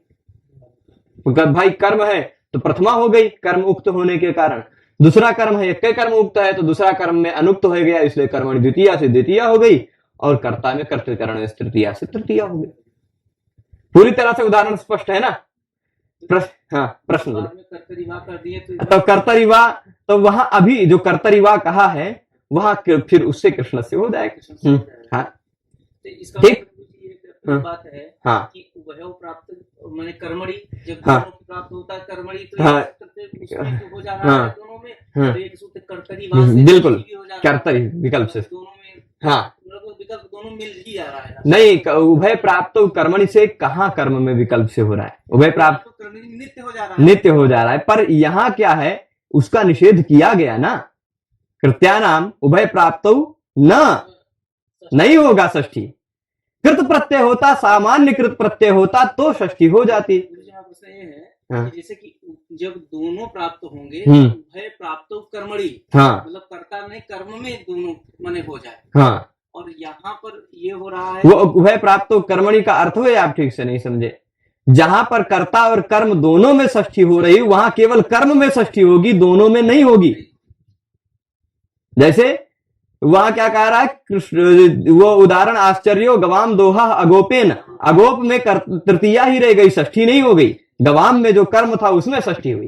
भाई कर्म है तो प्रथमा हो गई कर्म उक्त होने के कारण, दूसरा कर्म है, एक कर्म उक्त है तो दूसरा कर्म में अनुक्त हो गया, इसलिए कर्मणि द्वितीया से द्वितीया हो गई, और कर्ता में कर्तृकरण तृतीया से तृतीया हो गई। पूरी तरह से उदाहरण स्पष्ट है ना। हाँ, प्रश्न तो कर्तरिवा, तो वहां अभी जो कर्तरिवा कहा है वहां फिर उससे कृष्ण से हो जाएगा। हाँ, ठीक बात है। हाँ, कि उभयो प्राप्त माने कर्मणि, जब प्राप्त होता है कर्मणि, तो हो जा रहा है दोनों में, एक सूत्र कर्तरिवा से बिल्कुल कर्तरि विकल्प से दोनों में, हाँ, विकल्प दोनों दोनों मिल ही आ रहा है ना। नहीं, उभय प्राप्त कर्मणि से कहाँ कर्म में विकल्प से हो रहा है? उभय प्राप्त तो कर्मणि नित्य हो जा रहा है, नित्य हो जा रहा है, पर यहाँ क्या है, उसका निषेध किया गया ना। कृत्यानाम उभय प्राप्त न, नहीं होगा षष्ठी। कृत प्रत्यय होता, सामान्य कृत प्रत्यय होता तो षष्ठी हो जाती। प्रश्न ये है हाँ। कि जैसे कि जब दोनों प्राप्त होंगे हम्म। तो उभय प्राप्त कर्मणि, हाँ मतलब कर्ता नहीं कर्म में दोनों मने हो जाए, हाँ, और यहाँ पर ये हो रहा है वो उभय प्राप्त कर्मणि का अर्थ है, आप ठीक से नहीं समझे। जहां पर कर्ता और कर्म दोनों में षष्ठी हो रही, वहां केवल कर्म में षष्ठी होगी, दोनों में नहीं होगी। जैसे वहां क्या कह रहा है कृष्ण, वो उदाहरण आश्चर्यो गवाम दोहा अगोपेन, अगोप में तृतीया ही रह गई, षष्ठी नहीं हो गई। गवाम में जो कर्म था उसमें षष्ठी हुई,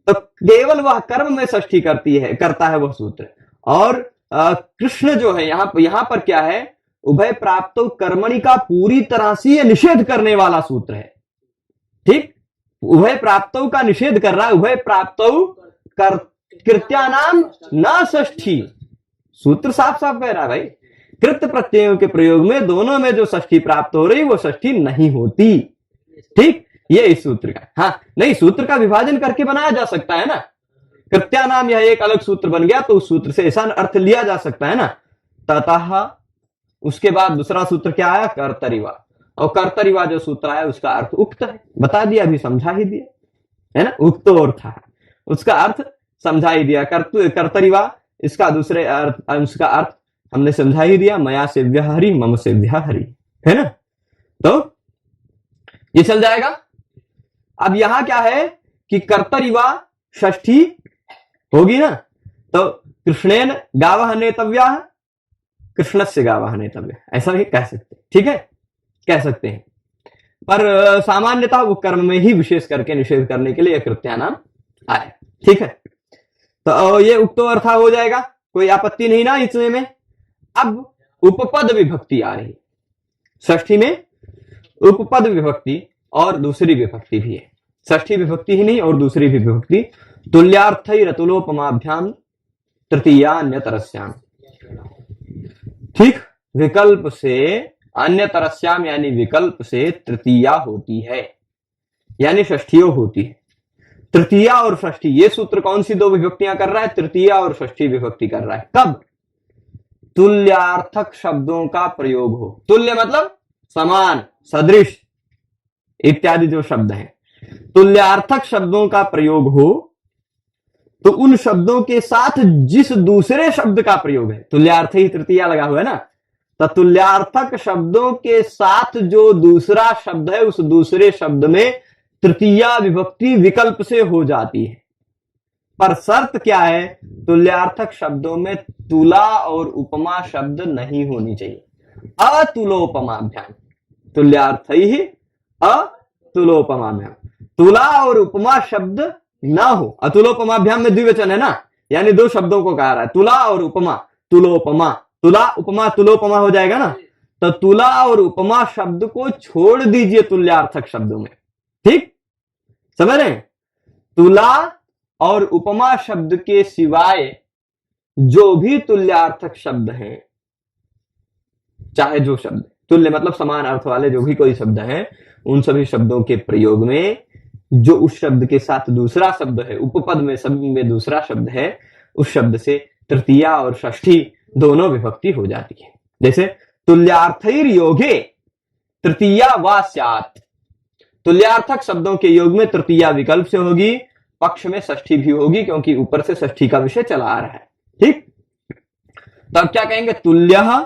तो केवल वह कर्म में षष्ठी करता है वह सूत्र। और कृष्ण जो है यहां पर क्या है, उभय प्राप्त कर्मणि का पूरी तरह से यह निषेध करने वाला सूत्र है। ठीक, उभय प्राप्त का निषेध कर रहा है। उभय प्राप्त कृत्यानाम न षष्ठी, सूत्र साफ साफ कह रहा है भाई, कृत प्रत्ययों के प्रयोग में दोनों में जो षष्ठी प्राप्त हो रही वो षष्ठी नहीं होती। ठीक, ये इस सूत्र का। हाँ, नहीं, सूत्र का विभाजन करके बनाया जा सकता है ना। कृत्यानाम यह एक अलग सूत्र बन गया तो उस सूत्र से ऐसा अर्थ लिया जा सकता है ना। ततः उसके बाद दूसरा सूत्र क्या आया, कर्तरिवा, और कर्तरिवा जो सूत्र आया उसका अर्थ उक्त है, बता दिया, अभी समझा ही दिया है ना। उक्त और था, उसका अर्थ समझा ही दिया। कर्तरिवा इसका दूसरे अर्थ, उसका अर्थ हमने समझा ही दिया, मया से व्यहरी मम से व्यहरी, है ना। तो ये चल जाएगा। अब यहां क्या है कि कर्तरिवा षष्ठी होगी ना, तो कृष्णेन गावः नेतव्यः, कृष्णस्य गावः नेतव्यः, ऐसा भी कह सकते हैं। ठीक है, कह सकते हैं, पर सामान्यतः वो कर्म में ही विशेष करके निषेध करने के लिए कृत्यानाम आया। ठीक है, तो ये उक्तो अर्था हो जाएगा, कोई आपत्ति नहीं ना इसमें में। अब उपपद विभक्ति आ रही, षष्ठी में उपपद विभक्ति और दूसरी विभक्ति भी है। षष्ठी विभक्ति ही नहीं और दूसरी भी विभक्ति। तुल्यार्थै रतुलोपमाभ्याम तृतीयान्यतरस्याम। ठीक, विकल्प से अन्यतरस्याम यानी विकल्प से तृतीया होती है, यानी षष्ठियों होती है। तृतीया और षष्ठी, ये सूत्र कौन सी दो विभक्तियां कर रहा है, तृतीया और षष्ठी विभक्ति कर रहा है। कब, तुल्यार्थक शब्दों का प्रयोग हो। तुल्य मतलब समान, सदृश इत्यादि जो शब्द हैं, तुल्यार्थक शब्दों का प्रयोग हो तो उन शब्दों के साथ जिस दूसरे शब्द का प्रयोग है, तुल्यार्थ ही तृतीया लगा हुआ है ना, तो तुल्यार्थक शब्दों के साथ जो दूसरा शब्द है उस दूसरे शब्द में तृतीया विभक्ति विकल्प से हो जाती है। पर शर्त क्या है, तुल्यार्थक शब्दों में तुला और उपमा शब्द नहीं होनी चाहिए। अतुलोपमाभ्याम, तुल्यार्थ ही अतुलोपमाभ्याम, तुला और उपमा शब्द ना हो। अतुलोपमाभ्याम में द्विवचन है ना, यानी दो शब्दों को कहा रहा है, तुला और उपमा, तुलोपमा, तुला उपमा तुलोपमा हो जाएगा ना। तो तुला और उपमा शब्द को छोड़ दीजिए तुल्यार्थक शब्दों में। ठीक, समझ रहे हैं, तुला और उपमा शब्द के सिवाय जो भी तुल्यार्थक शब्द हैं, चाहे जो शब्द तुल्य मतलब समान अर्थ वाले जो भी कोई शब्द हैं, उन सभी शब्दों के प्रयोग में जो उस शब्द के साथ दूसरा शब्द है, उपपद में शब्द में दूसरा शब्द है, उस शब्द से तृतीया और षष्ठी दोनों विभक्ति हो जाती है। जैसे तुल्यार्थैर योगे तृतीया वा स्यात्, तुल्यार्थक शब्दों के योग में तृतीया विकल्प से होगी, पक्ष में षष्ठी भी होगी, क्योंकि ऊपर से षष्ठी का विषय चला आ रहा है। ठीक, तब क्या कहेंगे, तुल्यः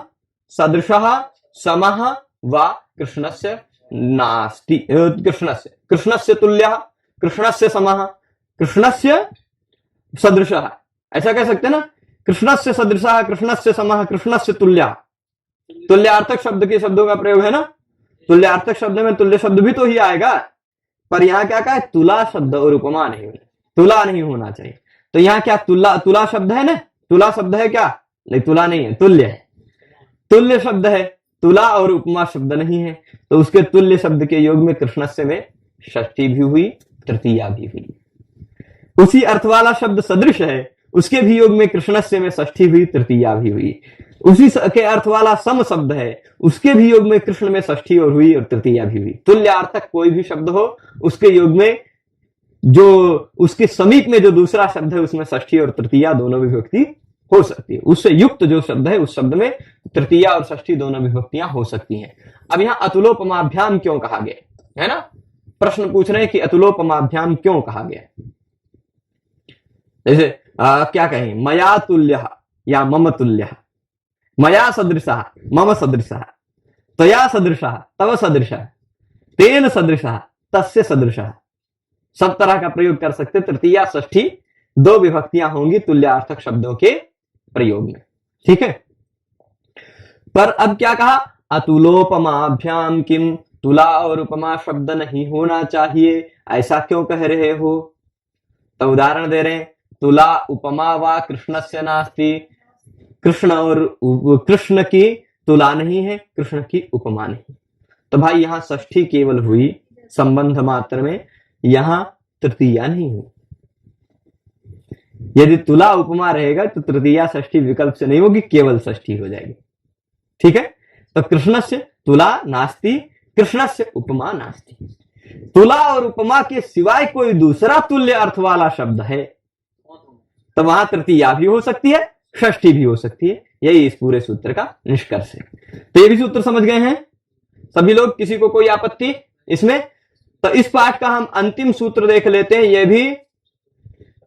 सदृशः समः वा कृष्णस्य नास्ति, कृष्णस्य तुल्यः, कृष्णस्य समः, कृष्णस्य सदृशः, ऐसा कह सकते ना, कृष्णस्य सदृशः, कृष्णस्य समः, कृष्णस्य तुल्यः। तुल्यार्थक शब्द के शब्दों का प्रयोग है ना, तुल्यार्थक शब्द में तुल्य शब्द भी तो ही आएगा, पर यहां क्या कहा है, तुला शब्द और उपमा नहीं, तुला नहीं होना चाहिए। तो यहां क्या तुला शब्द है ना, तुला शब्द है क्या, नहीं तुला नहीं है, तुल्य है, तुल्य शब्द है, तुला और उपमा शब्द नहीं है, तो उसके तुल्य शब्द के योग में कृष्णस्य में षष्ठी भी हुई, तृतीया भी हुई। उसी अर्थ वाला शब्द सदृश है, उसके भी योग में कृष्णस्य में षष्ठी हुई, तृतीया भी हुई। उसी के अर्थ वाला सम शब्द है, उसके भी योग में कृष्ण में षष्ठी और हुई और तृतीया भी हुई। तुल्यार्थक कोई भी शब्द हो, उसके योग में जो उसके समीप में जो दूसरा शब्द है उसमें षष्ठी और तृतीया दोनों विभक्ति हो सकती है। उससे युक्त जो शब्द है उस शब्द में तृतीया और षष्ठी दोनों विभक्तियां हो सकती हैं। अब यहां अतुलोपमाभ्याम क्यों कहा गया है ना, प्रश्न पूछ रहे हैं कि अतुलोपमाभ्याम क्यों कहा गया। जैसे क्या कहें, मया तुल्य या मम तुल्य, मया सदृशः मम सदृशः, त्वया सदृशः तव सदृशः, तेन सदृशः तस्य सदृशः, सब तरह का प्रयोग कर सकते। तृतीया षष्ठी दो विभक्तियां होंगी तुल्यार्थक शब्दों के प्रयोग में, ठीक है। पर अब क्या कहा, अतुलोपमाभ्याम किम, तुला और उपमा शब्द नहीं होना चाहिए, ऐसा क्यों कह रहे हो। तो उदाहरण दे रहे हैं, तुला उपमा वा कृष्णस्य नास्ति, कृष्ण और कृष्ण की तुला नहीं है, कृष्ण की उपमा नहीं। तो भाई यहां षष्ठी केवल हुई संबंध मात्र में, यहां तृतीया नहीं हुई। यदि तुला उपमा रहेगा तो तृतीया षष्ठी विकल्प से नहीं होगी, केवल षष्ठी हो जाएगी, ठीक है। तो कृष्णस्य तुला नास्ति, कृष्णस्य उपमा नास्ति। तुला और उपमा के सिवाय कोई दूसरा तुल्य अर्थ वाला शब्द है तो वहां तृतीया भी हो सकती है, षष्ठी भी हो सकती है। यही इस पूरे सूत्र का निष्कर्ष है। तो ये भी सूत्र समझ गए हैं सभी लोग, किसी को कोई आपत्ति इसमें। तो इस पाठ का हम अंतिम सूत्र देख लेते हैं। यह भी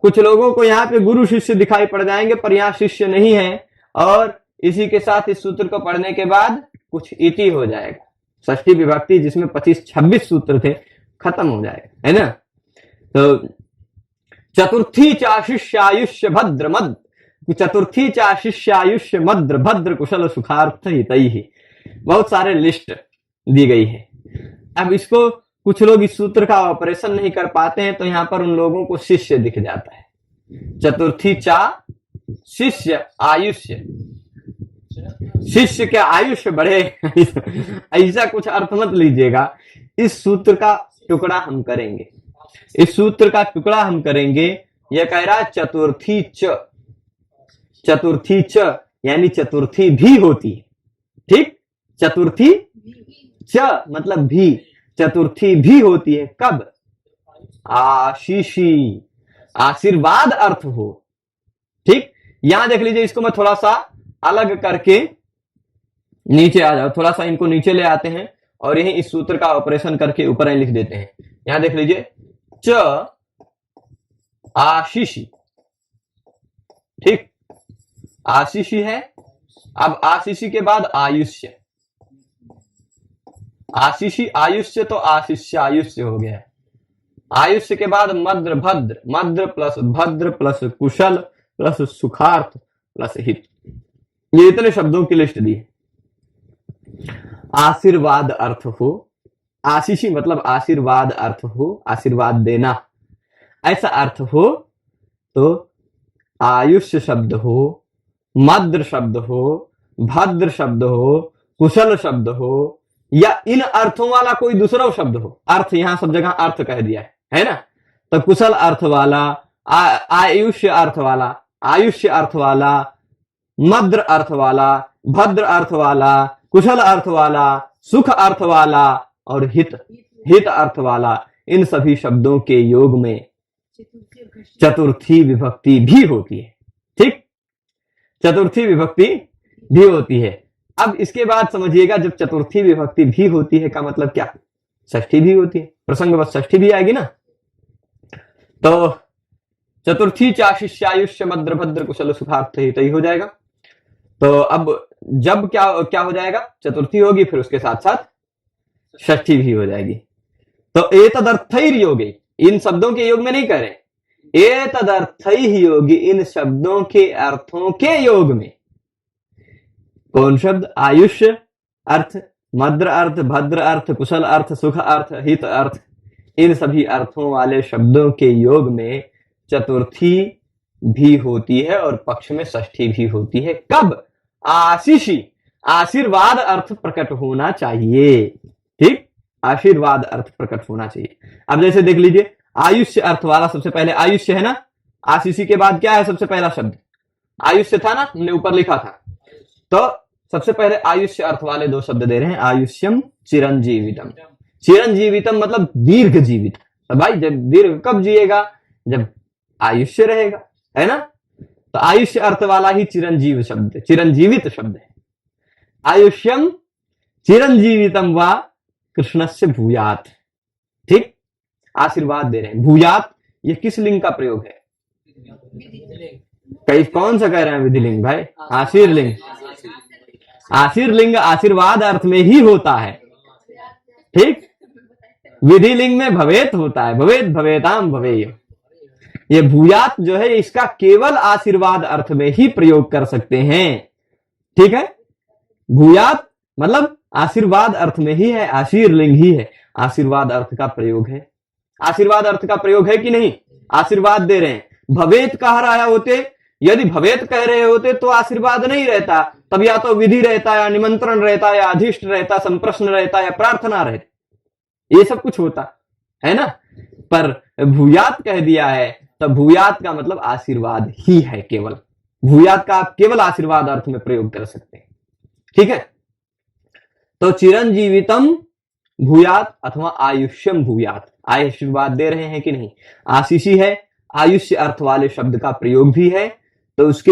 कुछ लोगों को यहाँ पे गुरु शिष्य दिखाई पड़ जाएंगे, पर यहाँ शिष्य नहीं है, और इसी के साथ इस सूत्र को पढ़ने के बाद कुछ इति हो जाएगा। षष्ठी विभक्ति जिसमें 25-26 सूत्र थे खत्म हो जाएगा, है ना। तो चतुर्थी चा शिष्यायुष्य भद्र मद, चतुर्थी चा शिष्यायुष्य मद्र भद्र कुशल सुखार्थ हितैहि, बहुत सारे लिस्ट दी गई है। अब इसको कुछ लोग इस सूत्र का ऑपरेशन नहीं कर पाते हैं, तो यहां पर उन लोगों को शिष्य दिख जाता है। चतुर्थी चा शिष्य आयुष्य, शिष्य के आयुष्य बढ़े ऐसा कुछ अर्थ मत लीजिएगा। इस सूत्र का टुकड़ा हम करेंगे, इस सूत्र का टुकड़ा हम करेंगे। यह कह रहा चतुर्थी च, चतुर्थी च यानी चतुर्थी भी होती है, ठीक। चतुर्थी च मतलब भी, चतुर्थी भी होती है कब, आशीषी, आशीर्वाद अर्थ हो, ठीक। यहां देख लीजिए, इसको मैं थोड़ा सा अलग करके नीचे आ जाओ, थोड़ा सा इनको नीचे ले आते हैं और यही इस सूत्र का ऑपरेशन करके ऊपर लिख देते हैं। यहां देख लीजिए, च आशीषी, ठीक, आशीषी है। अब आशीषी के बाद आयुष्य, आशीषी आयुष्य तो आशिष्य आयुष्य हो गया। आयुष्य के बाद मद्र भद्र, मद्र प्लस भद्र प्लस कुशल प्लस सुखार्थ प्लस हित, ये इतने शब्दों की लिस्ट दी है। आशीर्वाद अर्थ हो, आशीषी मतलब आशीर्वाद अर्थ हो, आशीर्वाद देना, ऐसा अर्थ हो तो आयुष्य शब्द हो, मद्र शब्द हो, भद्र शब्द हो, कुशल शब्द हो, या इन अर्थों वाला कोई दूसरा शब्द हो। अर्थ यहां सब जगह अर्थ कह दिया है ना। तो कुशल अर्थ वाला, आयुष्य अर्थ वाला, आयुष्य अर्थ वाला, मद्र अर्थ वाला, भद्र अर्थ वाला, कुशल अर्थ वाला, सुख अर्थ वाला और हित, हित अर्थ वाला, इन सभी शब्दों के योग में चतुर्थी विभक्ति भी होती है, ठीक। चतुर्थी विभक्ति भी होती है। अब इसके बाद समझिएगा, जब चतुर्थी विभक्ति भी होती है का मतलब क्या, षष्ठी भी होती है, प्रसंगवश षष्ठी भी आएगी ना। तो चतुर्थी चा शिष्यायुष्य मद्र भद्र कुशल सुखार्थ हितैहि हो जाएगा। तो अब जब क्या हो जाएगा, चतुर्थी होगी, फिर उसके साथ साथ षष्ठी भी हो जाएगी। तो एतदर्थैर योगे, इन शब्दों के योग में नहीं कह रहे, एतदर्थैहि योगे, इन शब्दों के अर्थों के योग में। कौन शब्द, आयुष्य अर्थ, मद्र अर्थ, भद्र अर्थ, कुशल अर्थ, सुख अर्थ, हित अर्थ, इन सभी अर्थों वाले शब्दों के योग में चतुर्थी भी होती है और पक्ष में षष्ठी भी होती है। कब, आशीषी, आशीर्वाद अर्थ प्रकट होना चाहिए, ठीक, आशीर्वाद अर्थ प्रकट होना चाहिए। अब जैसे देख लीजिए, आयुष्य अर्थ वाला सबसे पहले आयुष्य है ना, आशीषी के बाद क्या है सबसे पहला शब्द, आयुष्य था ना, हमने ऊपर लिखा था। तो सबसे पहले आयुष्य अर्थ वाले दो शब्द दे रहे हैं, आयुष्यम चिरंजीवितम। चिरंजीवितम मतलब दीर्घ जीवित। तो भाई जब दीर्घ कब जिएगा, जब आयुष्य रहेगा, है ना। तो आयुष्य अर्थ वाला ही चिरंजीव शब्द, चिरंजीवित शब्द है। आयुष्यम चिरंजीवितम वा कृष्णस्य भूयात। ठीक, आशीर्वाद दे रहे हैं। भूयात ये किस लिंग का प्रयोग है, कई कौन सा कह रहे हैं विधिलिंग भाई, आशीर्लिंग। आशीर्लिंग आशीर्वाद अर्थ में ही होता है। ठीक, विधिलिंग में भवेत होता है, भवेत भवेताम भवेय। ये भूयात जो है इसका केवल आशीर्वाद अर्थ में ही प्रयोग कर सकते हैं। ठीक है, भूयात मतलब आशीर्वाद अर्थ में ही है, आशीर्लिंग ही है, आशीर्वाद अर्थ का प्रयोग है। आशीर्वाद अर्थ का प्रयोग है कि नहीं, आशीर्वाद दे रहे हैं। भवेत कह रहा होते, यदि भवेत कह रहे होते तो आशीर्वाद नहीं रहता, तब या तो विधि रहता, या निमंत्रण रहता, या अधिष्ट रहता, संप्रश्न रहता, या प्रार्थना रहती, ये सब कुछ होता है ना। पर भूयात कह दिया है, तो भूयात का मतलब आशीर्वाद ही है केवल। भूयात का आप केवल आशीर्वाद अर्थ में प्रयोग कर सकते हैं। ठीक है, तो चिरंजीवितम भूयात अथवा आयुष्यम भूयात, आशीर्वाद दे रहे हैं कि नहीं, आशीषी है। आयुष्य अर्थ वाले शब्द का प्रयोग भी है, तो उसके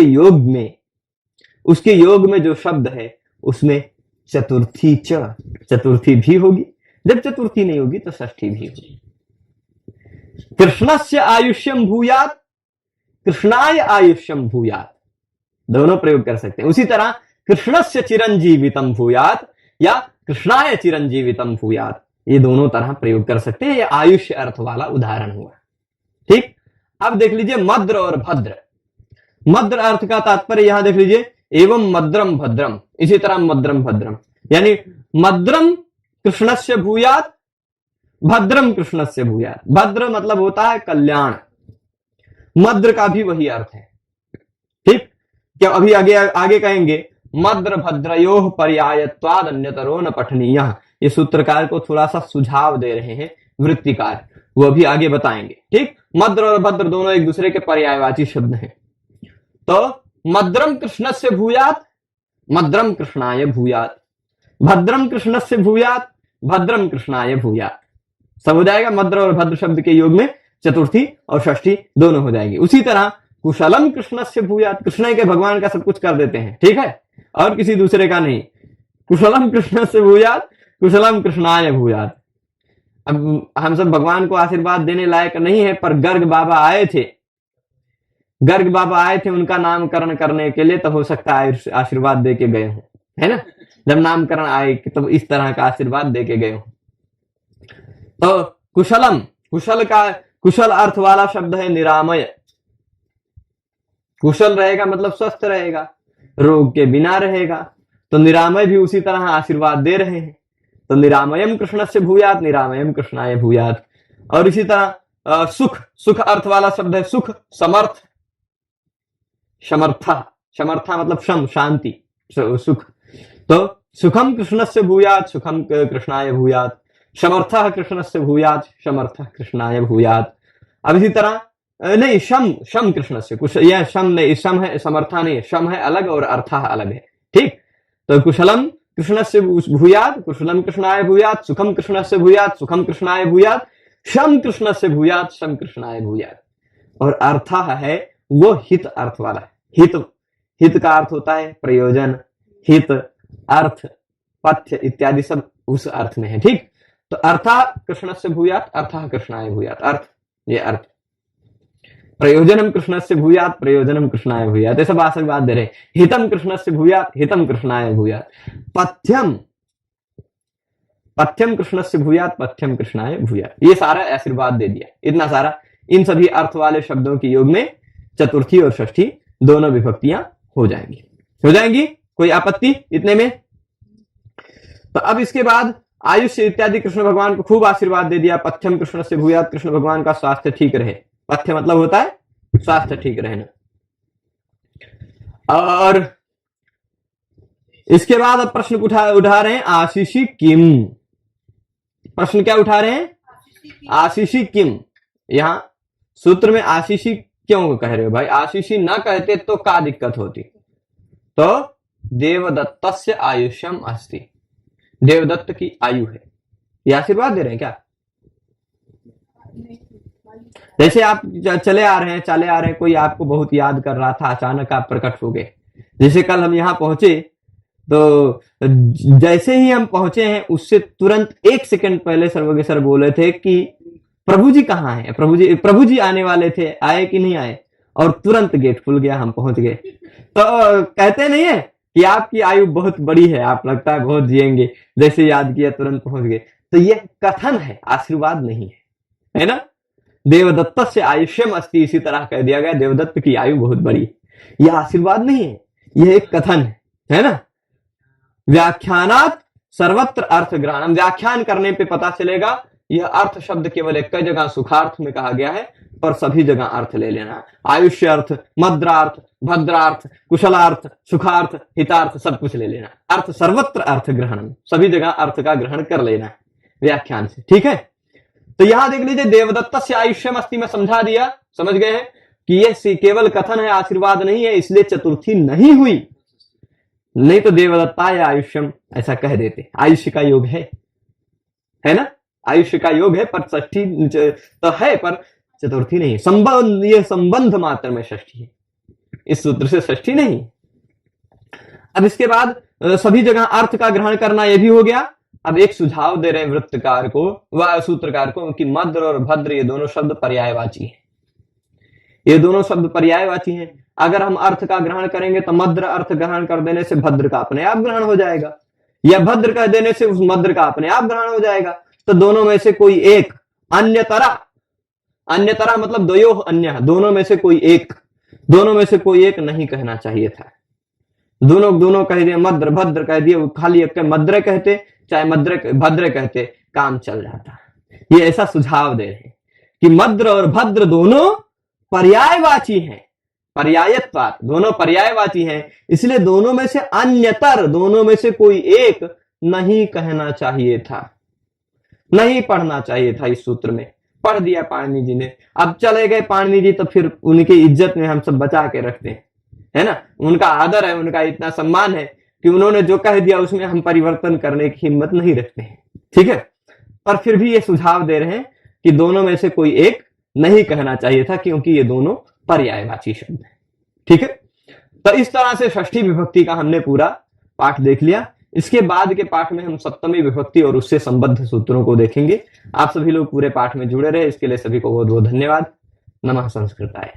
योग में जो शब्द है उसमें चतुर्थी चतुर्थी भी होगी। जब चतुर्थी नहीं होगी तो षष्ठी भी होगी। कृष्णस्य आयुष्यम भूयात, कृष्णाय आयुष्यम भूयात, दोनों प्रयोग कर सकते हैं। उसी तरह कृष्णस्य चिरंजीवितम भूयात या कृष्णाय चिरंजीवितम भूयात, ये दोनों तरह प्रयोग कर सकते हैं। ये आयुष्य अर्थ वाला उदाहरण हुआ। ठीक, अब देख लीजिए मद्र और भद्र। मद्र अर्थ का तात्पर्य यहां देख लीजिए, एवं मद्रम भद्रम, इसी तरह मद्रम भद्रम, यानी मद्रम कृष्णस्य भूयात, भद्रम कृष्णस्य भूयात। भद्र मतलब होता है कल्याण, मद्र का भी वही अर्थ है। ठीक, क्या अभी आगे कहेंगे, मद्र भद्रयोः पर्यायत्वाद अन्यतरो न पठनीयः। ये सूत्रकार को थोड़ा सा सुझाव दे रहे हैं वृत्तिकार, वो भी आगे बताएंगे। ठीक, मद्र और भद्र दोनों एक दूसरे के पर्यायवाची शब्द हैं। तो मद्रम कृष्णस्य भूयात, मद्रम कृष्णाय भूयात, भद्रम कृष्णस्य भूयात, भद्रम कृष्णाय भूयात। सब हो जाएगा। मद्र और भद्र शब्द के योग में चतुर्थी और षष्ठी दोनों हो जाएगी। उसी तरह कुशलम कृष्णस्य भूयात, कृष्ण के भगवान का सब कुछ कर देते हैं, ठीक है, और किसी दूसरे का नहीं। कुशलम कृष्णस्य भूयात, कुशलम कृष्णाय भूयात। अब हम सब भगवान को आशीर्वाद देने लायक नहीं है, पर गर्ग बाबा आए थे, गर्ग बाबा आए थे उनका नामकरण करने के लिए, तो हो सकता है आशीर्वाद दे के गए हों, है ना। जब नामकरण आए तो इस तरह का आशीर्वाद दे के गए हों। तो कुशलम, कुशल का कुशल अर्थ वाला शब्द है निरामय। कुशल रहेगा मतलब स्वस्थ रहेगा, रोग के बिना रहेगा। तो निरामय भी उसी तरह आशीर्वाद दे रहे हैं। तो निरामयम कृष्णस्य भूयात, निरामयम कृष्णाय भूयात। और इसी तरह सुख, सुख अर्थ वाला शब्द है सुख, समर्थ, समर्था, समर्था मतलब शम, शांति, सुख। तो सुखम कृष्णस्य भूयात, सुखम कृष्णाय भूयात। समर्थः कृष्णस्य भूयात, समर्थः कृष्णाय भूयात। अब इसी तरह नहीं, शम, शम कृष्णस्य, कुछ यह शम नहीं, शम है, समर्था नहीं, शम है अलग और अर्थः अलग है। ठीक, तो कुशलम कृष्णस्य भूयात, कुशलम कृष्णाय भूयात, सुखम कृष्णस्य भूयात, सुखम कृष्णाय भूयात, शम कृष्णस्य भूयात, शम कृष्णाय भूयात। और अर्थः है वो हित अर्थ वाला है। हित, हित का अर्थ होता है प्रयोजन, हित, अर्थ, पथ्य इत्यादि सब उस अर्थ में है। ठीक, तो अर्थः कृष्णस्य भूयात, अर्थः कृष्णाय भूयात। अर्थ, ये अर्थ। प्रयोजनम कृष्णस्य भूयात, प्रयोजनम कृष्णाय भूयात, ये सब आशीर्वाद दे रहे। हितम कृष्णस्य भूयात, हितम कृष्णाय भूयात। पथ्यम, पथ्यम कृष्णस्य भूयात, पथ्यम कृष्णाय भूयात। ये सारा आशीर्वाद दे दिया, इतना सारा। इन सभी अर्थ वाले शब्दों के योग में चतुर्थी और षष्ठी दोनों विभक्तियां हो जाएंगी, हो जाएंगी। कोई आपत्ति इतने में? तो अब इसके बाद आयुष्य इत्यादि कृष्ण भगवान को खूब आशीर्वाद दे दिया। पथ्यम कृष्णस्य भूयात, कृष्ण भगवान का स्वास्थ्य ठीक रहे। पथ्य मतलब होता है स्वास्थ्य ठीक रहना। और इसके बाद अब प्रश्न उठा रहे हैं आशीषी किम। प्रश्न क्या उठा रहे हैं? आशीषी किम। यहां सूत्र में आशीषी क्यों कह रहे हो भाई? आशीषी ना कहते तो क्या दिक्कत होती? तो देवदत्तस्य आयुष्यम अस्ति। देवदत्त की आयु है। ये आशीर्वाद दे रहे हैं क्या? जैसे आप चले आ रहे हैं, कोई आपको बहुत याद कर रहा था, अचानक आप प्रकट हो गए। जैसे कल हम यहाँ पहुंचे, तो जैसे ही हम पहुंचे हैं उससे तुरंत 1 सेकंड पहले सर्वज्ञ सर बोले थे कि प्रभु जी कहाँ हैं, प्रभु जी आने वाले थे, आए कि नहीं आए, और तुरंत गेट खुल गया, हम पहुंच गए। तो कहते नहीं है कि आपकी आयु बहुत बड़ी है, आप लगता है बहुत जिएंगे, जैसे याद किया तुरंत पहुंच गए। तो यह कथन है, आशीर्वाद नहीं है ना। देवदत्त से आयुष्यम अस्ति, इसी तरह कह दिया गया देवदत्त की आयु बहुत बड़ी। यह आशीर्वाद नहीं है, यह एक कथन है ना। व्याख्यानात सर्वत्र अर्थ ग्रहणम, व्याख्यान करने पे पता चलेगा यह अर्थ शब्द केवल एक जगह सुखार्थ में कहा गया है, पर सभी जगह अर्थ ले लेना। आयुष्य अर्थ, मद्रार्थ, भद्रार्थ, कुशलार्थ, सुखार्थ, हितार्थ, सब कुछ ले लेना। अर्थ सर्वत्र अर्थ ग्रहणम, सभी जगह अर्थ का ग्रहण कर लेना व्याख्यान से, ठीक है। तो यहां देख लीजिए, देवदत्त से आयुष्यम अस्ति में समझा दिया, समझ गए हैं कि यह केवल कथन है, आशीर्वाद नहीं है, इसलिए चतुर्थी नहीं हुई। नहीं तो देवदत्ता या आयुष्यम ऐसा कह देते। आयुष्य का योग है ना, आयुष्य का योग है, पर षष्ठी तो है, पर चतुर्थी नहीं। संबंध, ये संबंध मात्र में षष्ठी है, इस सूत्र से षष्ठी नहीं। अब इसके बाद सभी जगह अर्थ का ग्रहण करना यह भी हो गया। अब एक सुझाव दे रहे हैं वृत्तकार को व सूत्रकार को कि मद्र और भद्र ये दोनों शब्द पर्यायवाची हैं। ये दोनों शब्द पर्यायवाची हैं। अगर हम अर्थ का ग्रहण करेंगे तो मद्र अर्थ ग्रहण कर देने से भद्र का अपने आप ग्रहण हो जाएगा, या भद्र कह देने से उस मद्र का अपने आप ग्रहण हो जाएगा। तो दोनों में से कोई एक, अन्यतरा मतलब द्वयो अन्य, दोनों में से कोई एक नहीं कहना चाहिए था। दोनों कह दिए, मद्र भद्र कह दिए, खाली एक मद्र कहते चाहे भद्र कहते, काम चल जाता। ये ऐसा सुझाव दे रहे हैं कि मद्र और भद्र दोनों पर्यायवाची हैं, पर्यायत्वात्, दोनों पर्यायवाची हैं, इसलिए दोनों में से अन्यतर, दोनों में से कोई एक नहीं कहना चाहिए था, नहीं पढ़ना चाहिए था। इस सूत्र में पढ़ दिया पाणिनि जी ने। अब चले गए पाणिनि जी, तो फिर उनकी इज्जत में हम सब बचा के रखते हैं, है ना। उनका आदर है, उनका इतना सम्मान है कि उन्होंने जो कह दिया उसमें हम परिवर्तन करने की हिम्मत नहीं रखते हैं, ठीक है। पर फिर भी ये सुझाव दे रहे हैं कि दोनों में से कोई एक नहीं कहना चाहिए था, क्योंकि ये दोनों पर्यायवाची शब्द है, ठीक है। तो इस तरह से षष्ठी विभक्ति का हमने पूरा पाठ देख लिया। इसके बाद के पाठ में हम सप्तमी विभक्ति और उससे संबद्ध सूत्रों को देखेंगे। आप सभी लोग पूरे पाठ में जुड़े रहे, इसके लिए सभी को बहुत बहुत धन्यवाद। नमः संस्कृताय।